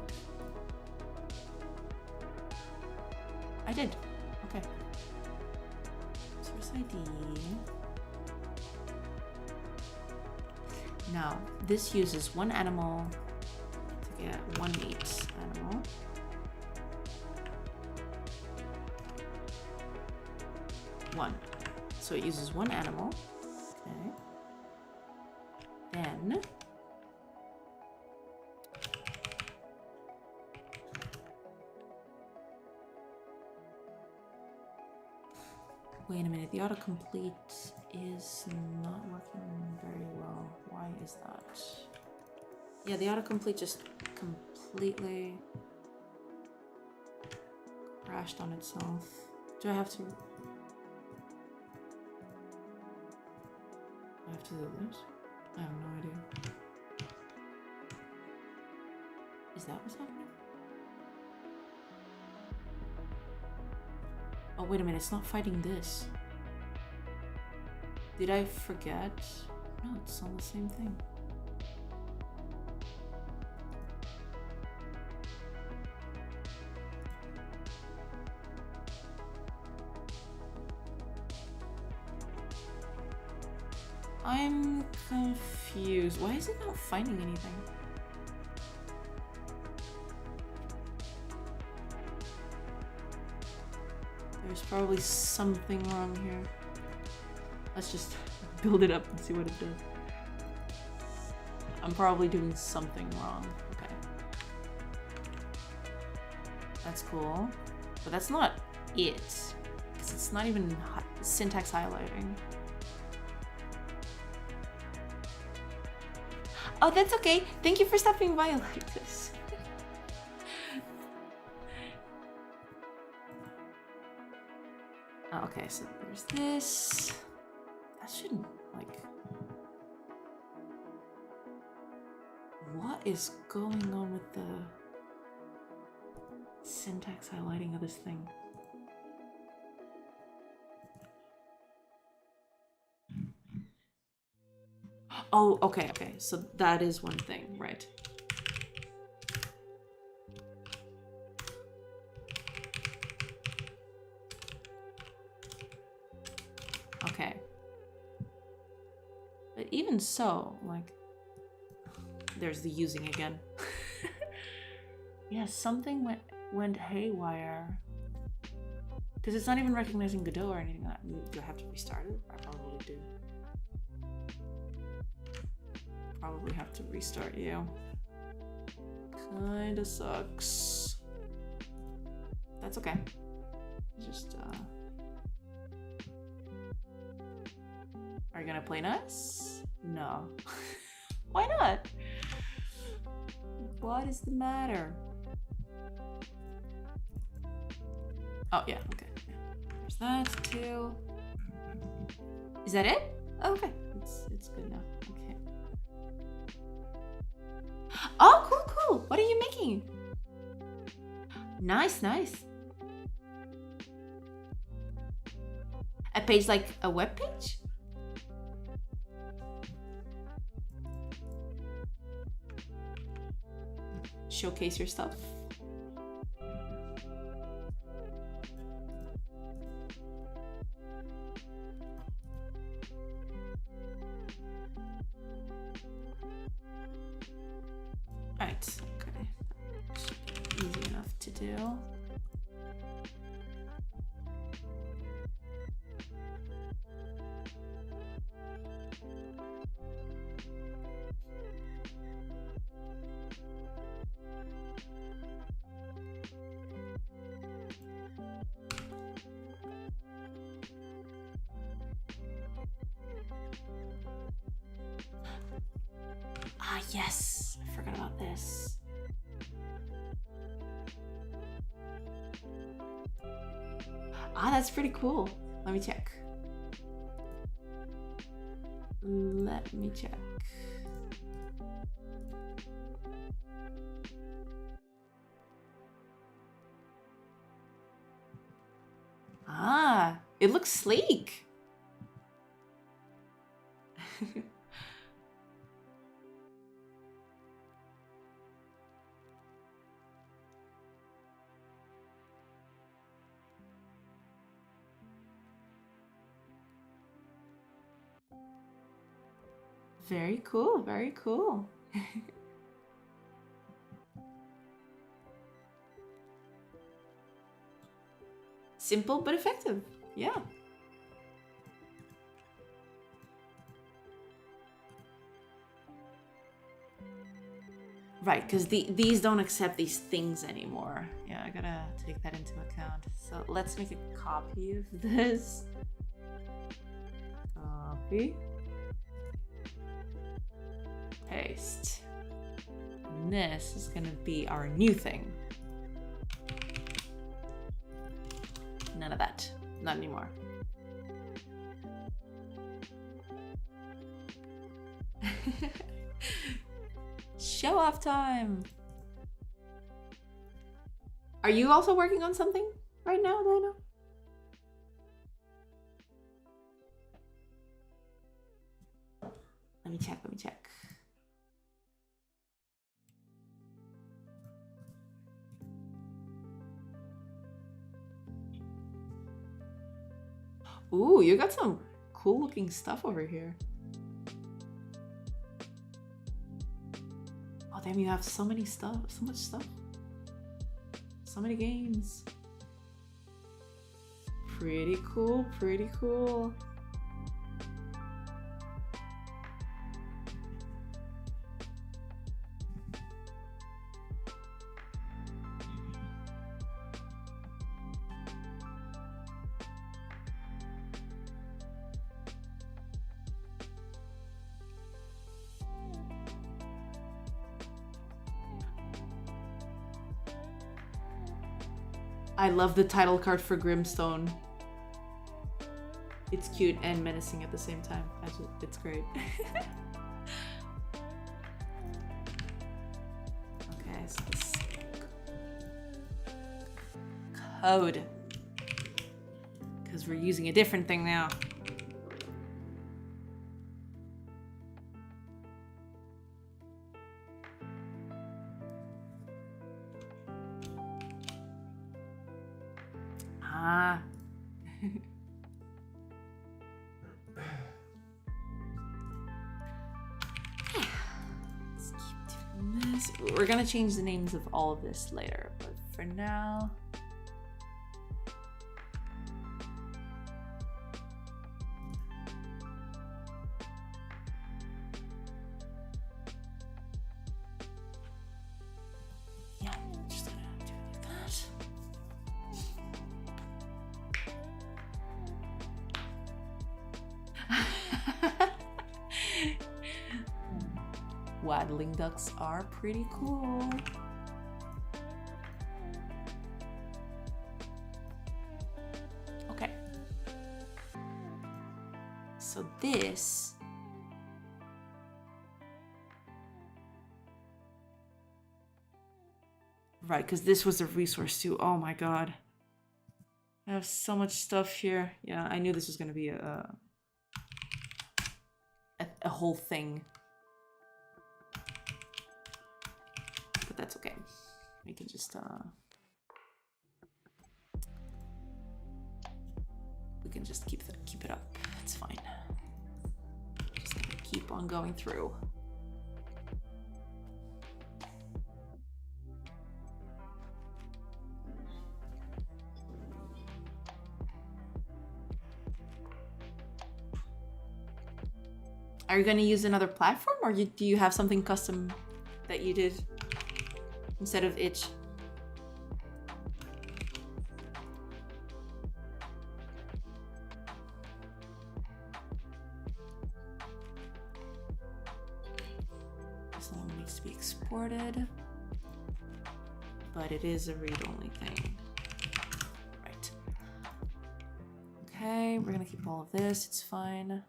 I did. Okay. Source ID. Now, this uses one animal to get one meat animal. One. So it uses one animal. Okay. Then wait a minute, the autocomplete is not working very well. Why is that? Yeah, the autocomplete just completely crashed on itself. Do I have to? I have to do this? I have no idea. Is that what's happening? Oh, wait a minute, it's not fighting this. Did I forget? No, it's on the same thing. I'm confused. Why is it not finding anything? There's probably something wrong here. Let's just build it up and see what it does. I'm probably doing something wrong. Okay. That's cool. But that's not it. Because it's not even syntax highlighting. Oh, that's okay. Thank you for stopping by, Alexis. Oh, okay, so there's this. That shouldn't, like... What is going on with the syntax highlighting of this thing? Oh, okay, okay. So that is one thing, right? Okay. But even so, like, there's the using again. Yeah, something went haywire. Because it's not even recognizing Godot or anything like that. Do I have to restart it? I probably do. Probably have to restart you. Kinda sucks. That's okay. Just, Are you gonna play nice? No. Why not? What is the matter? Oh, yeah, okay. There's that too. Is that it? Oh, okay, it's good now. Okay. Oh, cool, cool. What are you making? Nice, nice. A page like a web page? Showcase your stuff. Right, okay. Easy enough to do. Ah, yes, I forgot about this. Ah, that's pretty cool. Let me check. Let me check. Ah, it looks sleek. Very cool, very cool. Simple but effective, yeah. Right, because these don't accept these things anymore. Yeah, I gotta take that into account. So let's make a copy of this. Copy. Paste. And this is gonna be our new thing. None of that. Not anymore. Show off time. Are you also working on something right now, Dino? Let me check, let me check. Ooh, you got some cool looking stuff over here. Oh, damn, you have so many stuff, so much stuff. So many games. Pretty cool, pretty cool. I love the title card for Grimstone. It's cute and menacing at the same time. It's great. Okay, so this code. Because we're using a different thing now. Ah. Let's keep doing this. We're gonna change the names of all of this later, but for now. Yeah, just gonna do it like that. Waddling ducks are pretty cool. Okay. So this... Right, because this was a resource too. Oh my god. I have so much stuff here. Yeah, I knew this was going to be a whole thing. But that's okay. We can just keep it up. It's fine. Just keep on going through. Are you going to use another platform, or do you have something custom that you did instead of itch? This one needs to be exported, but it is a read-only thing. Right. Okay, we're going to keep all of this. It's fine.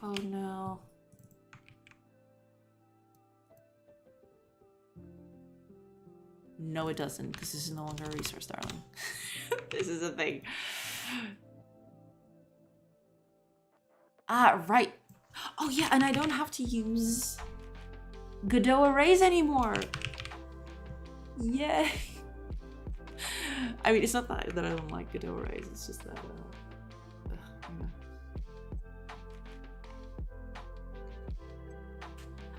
Oh no. No, it doesn't, because this is no longer a resource, darling. This is a thing. Ah, right. Oh yeah, and I don't have to use Godot arrays anymore. Yay. I mean, it's not that I don't like Godot arrays, it's just that... yeah.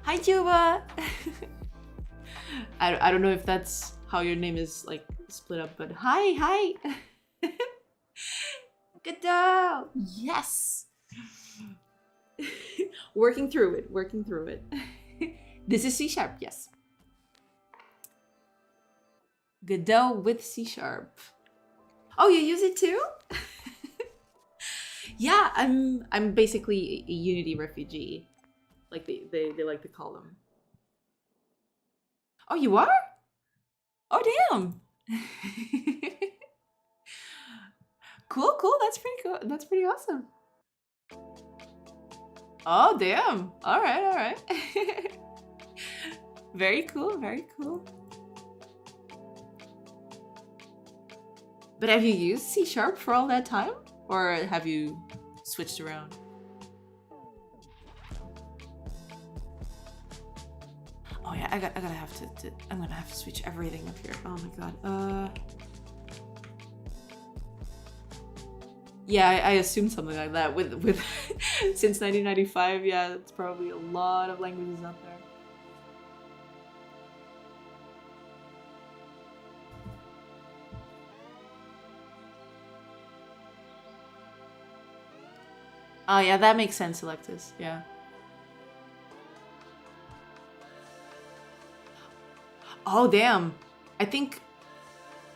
Hi, Juba! I don't know if that's how your name is like split up, but hi! Godot! Yes! working through it. This is C#, yes. Godot with C#. Oh, you use it too? Yeah, I'm basically a Unity refugee. Like they like to call them. Oh, you are? Oh, damn. Cool. That's pretty cool. That's pretty awesome. Oh, damn. All right. Very cool. But have you used C# for all that time? Or have you switched around? Oh yeah, I'm gonna have to switch everything up here. Oh my god. Yeah, I assumed something like that with since 1995. Yeah, it's probably a lot of languages out there. Oh yeah, that makes sense, Alexis. Yeah. Oh damn. I think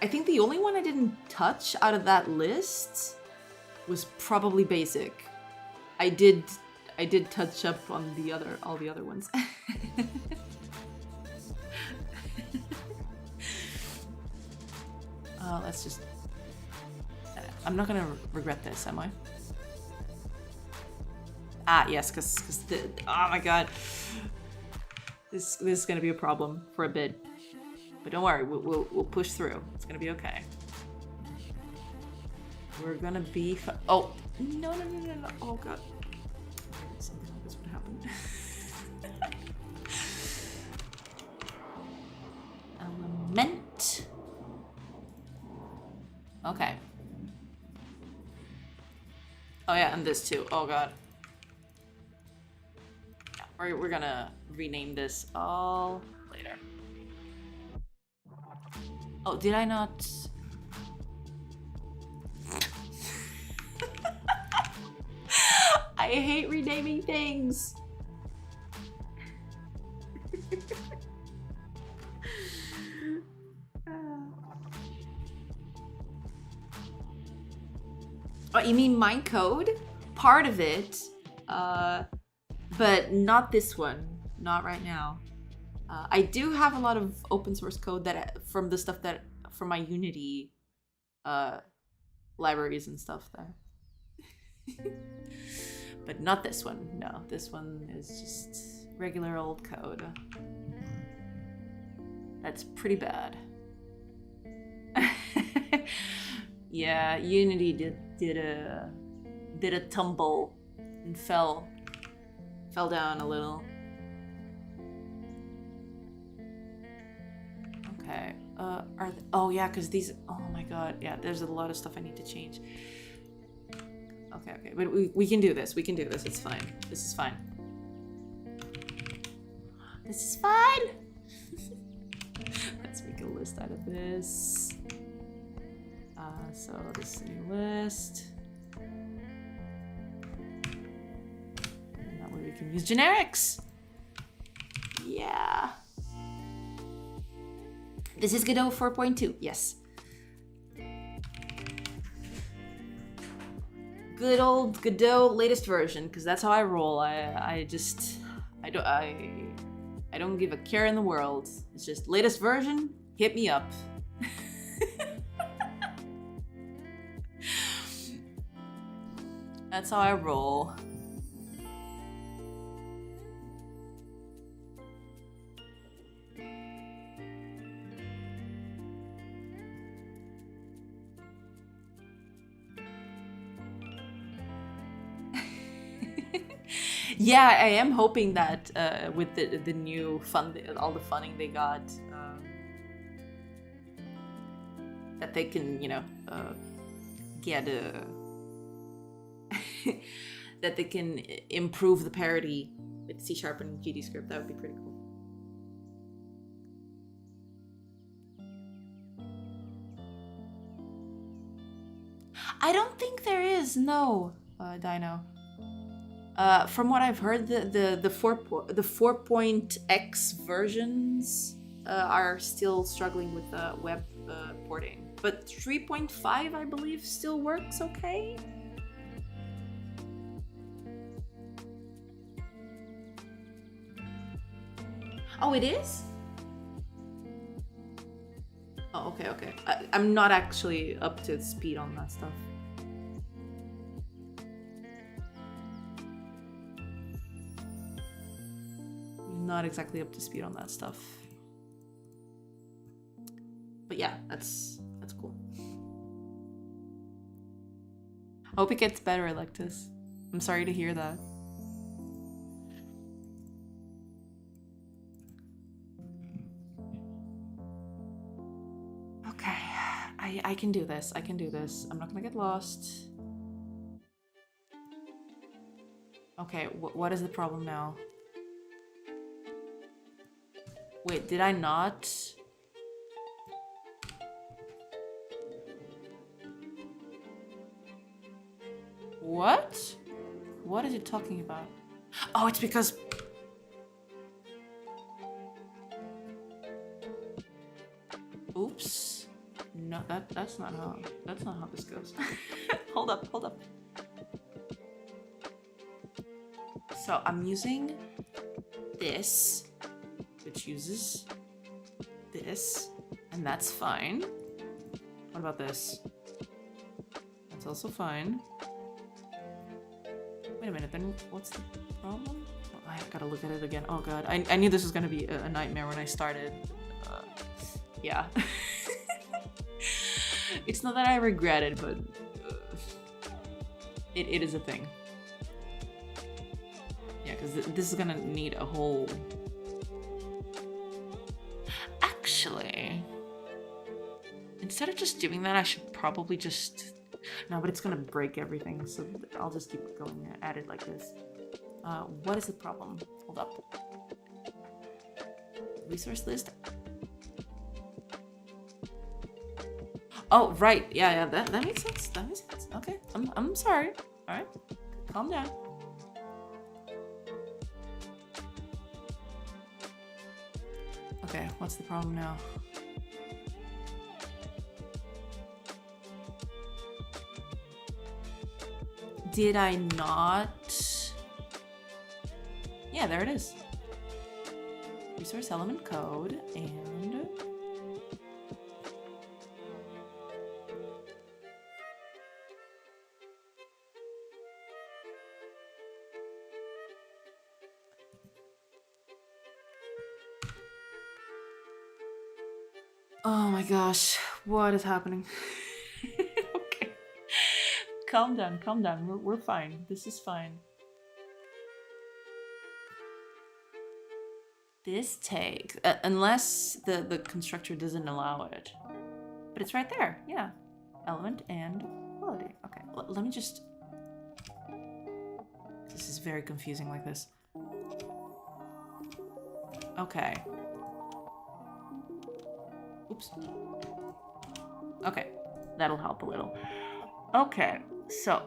the only one I didn't touch out of that list was probably basic. I did touch up on all the other ones. Let's just... I'm not gonna regret this, am I? Ah, yes, because oh my god. This is gonna be a problem for a bit. But don't worry, we'll push through. It's gonna be okay. We're gonna be oh, no. Oh god. Something like this would happen. Element. Okay. Oh yeah, and this too. Oh god. Yeah, we're gonna rename this all later. Oh, did I not? I hate renaming things. Oh, you mean my code? Part of it But not this one. Not right now. I do have a lot of open source code that from the stuff that from my Unity libraries and stuff there. But not this one. No, this one is just regular old code. That's pretty bad. Yeah, Unity did a tumble and fell down a little. Okay. Oh yeah, because these. Oh my god. Yeah, there's a lot of stuff I need to change. Okay, but we can do this. We can do this. It's fine. This is fine. This is fine. Let's make a list out of this. So this new list. And that way we can use generics. Yeah. This is Godot 4.2. Yes. Good old Godot latest version, because that's how I roll. I don't give a care in the world. It's just latest version, hit me up. That's how I roll. Yeah, I am hoping that with the new fund, all the funding they got, that they can, you know, get a that they can improve the parity with C# and GDScript. That would be pretty cool. I don't think there is, no, Dino. From what I've heard, the 4.x versions are still struggling with web porting, but 3.5 I believe still works okay. Oh, it is? Oh, okay. I'm not actually up to speed on that stuff. Not exactly up to speed on that stuff. But yeah, that's cool. I hope it gets better, Electus. I'm sorry to hear that. Okay, I can do this. I can do this. I'm not gonna get lost. Okay, what is the problem now? Wait, did I not? What? What is it talking about? Oh, it's because... Oops. No, that's not how this goes. Hold up. So I'm using this, which uses this, and that's fine. What about this? That's also fine. Wait a minute, then what's the problem? Oh, I gotta look at it again. Oh god, I knew this was gonna be a nightmare when I started. Yeah. It's not that I regret it, but it is a thing. Yeah, because this is gonna need a whole... Actually, instead of just doing that, I should probably just... No, but it's gonna break everything, so I'll just keep going at it like this. What is the problem? Hold up. Resource list. Oh, right. Yeah, that makes sense. That makes sense. Okay. I'm sorry. Alright. Calm down. Okay, what's the problem now? Did I not Yeah, there it is. Resource element code and oh my gosh, what is happening? Okay. Calm down, calm down. We're fine. This is fine. This takes, unless the constructor doesn't allow it. But it's right there, yeah. Element and quality. Okay, let me just... This is very confusing like this. Okay. Oops. Okay, that'll help a little. Okay, so...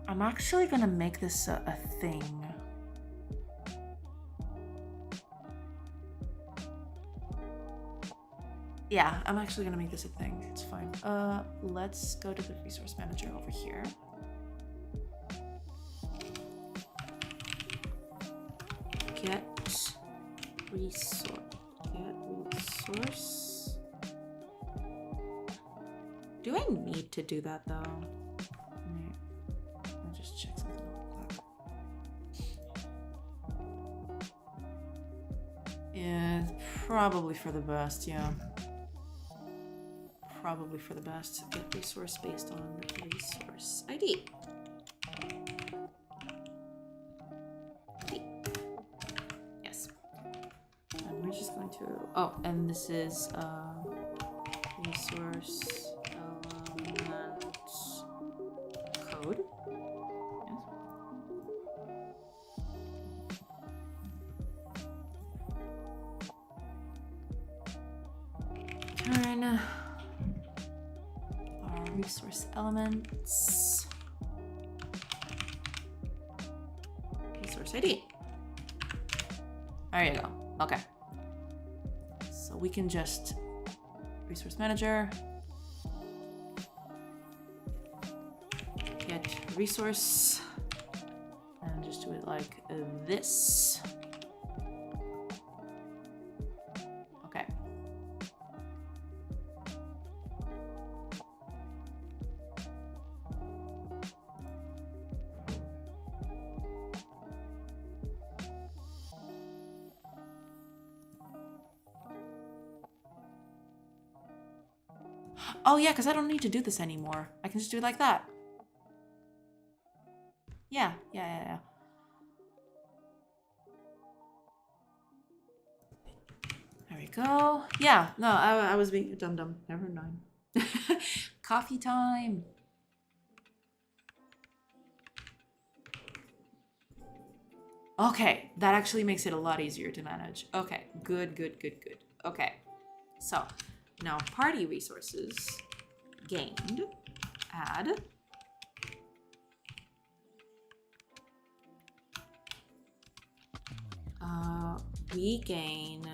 I'm actually gonna make this a thing. Yeah, I'm actually gonna make this a thing. It's fine. Let's go to the resource manager over here. Get resource. Do I need to do that though? I'll just check something real quick. Yeah, probably for the best, yeah. Probably for the best. Get resource based on resource ID. Yes. And we're just going to... Oh, and this is resource element code. Yes. Turn our resource elements. Resource ID. There you go. Okay. So we can just resource manager. Get resource. And just do it like this. Okay. Oh yeah, because I don't need to do this anymore. I can just do it like that. Yeah. There we go. Yeah, no, I was being dumb. Never mind. Coffee time. Okay, that actually makes it a lot easier to manage. Okay, good. Okay, so now party resources gained, add. We gain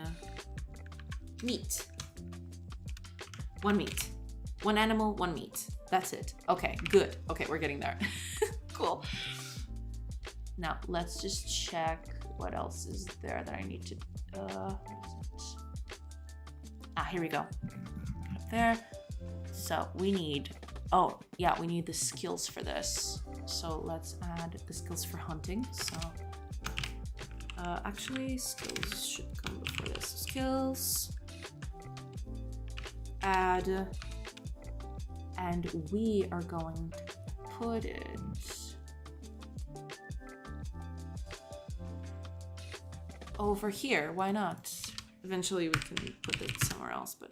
meat. One meat. One animal, one meat. That's it. Okay, good. Okay, we're getting there. Cool. Now, let's just check what else is there that I need to... here we go. Up there. So we need... Oh, yeah, we need the skills for this. So let's add the skills for hunting. So... actually, skills should come before this. Skills. Add. And we are going to put it... over here. Why not? Eventually we can put it somewhere else, but...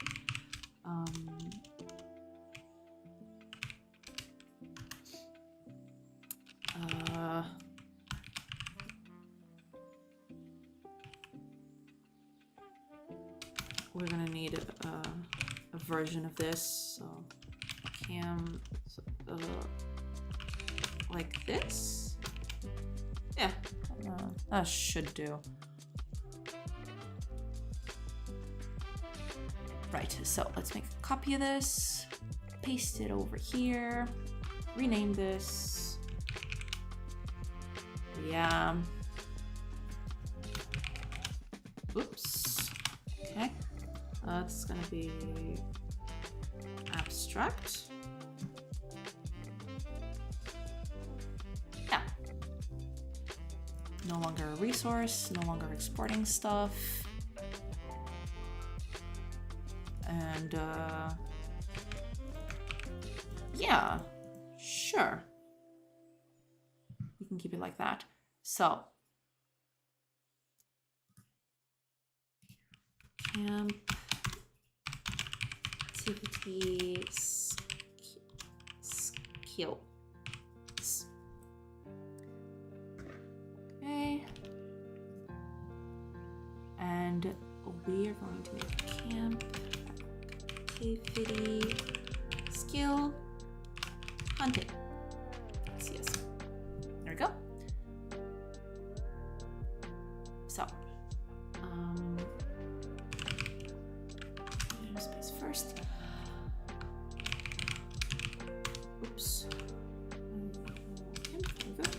we're gonna need a version of this, so cam like this. Yeah, that should do. Right, so let's make a copy of this, paste it over here, rename this. Yeah. Oops. Okay. That's gonna be abstract. Yeah. No longer a resource, no longer exporting stuff. And yeah, sure. We can keep it like that. So camp activity skills. Okay. And we are going to make camp activity skill hunting. Yes. There we go. So, space first. Oops. Okay, there we go.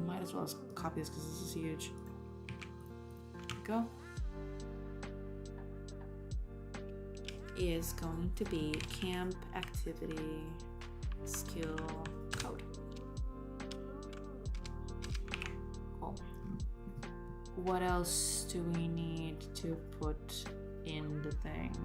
Might as well copy this because this is huge. There we go. Is going to be camp activity skill code. Cool. What else do we need to put in the thing?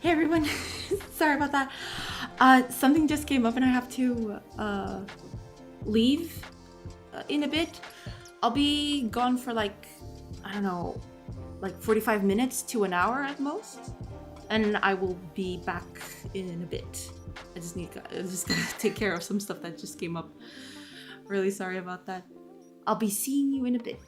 Hey everyone, sorry about that. Something just came up and I have to leave in a bit. I'll be gone for like, I don't know, like 45 minutes to an hour at most. And I will be back in a bit. I just gotta take care of some stuff that just came up. Really sorry about that. I'll be seeing you in a bit.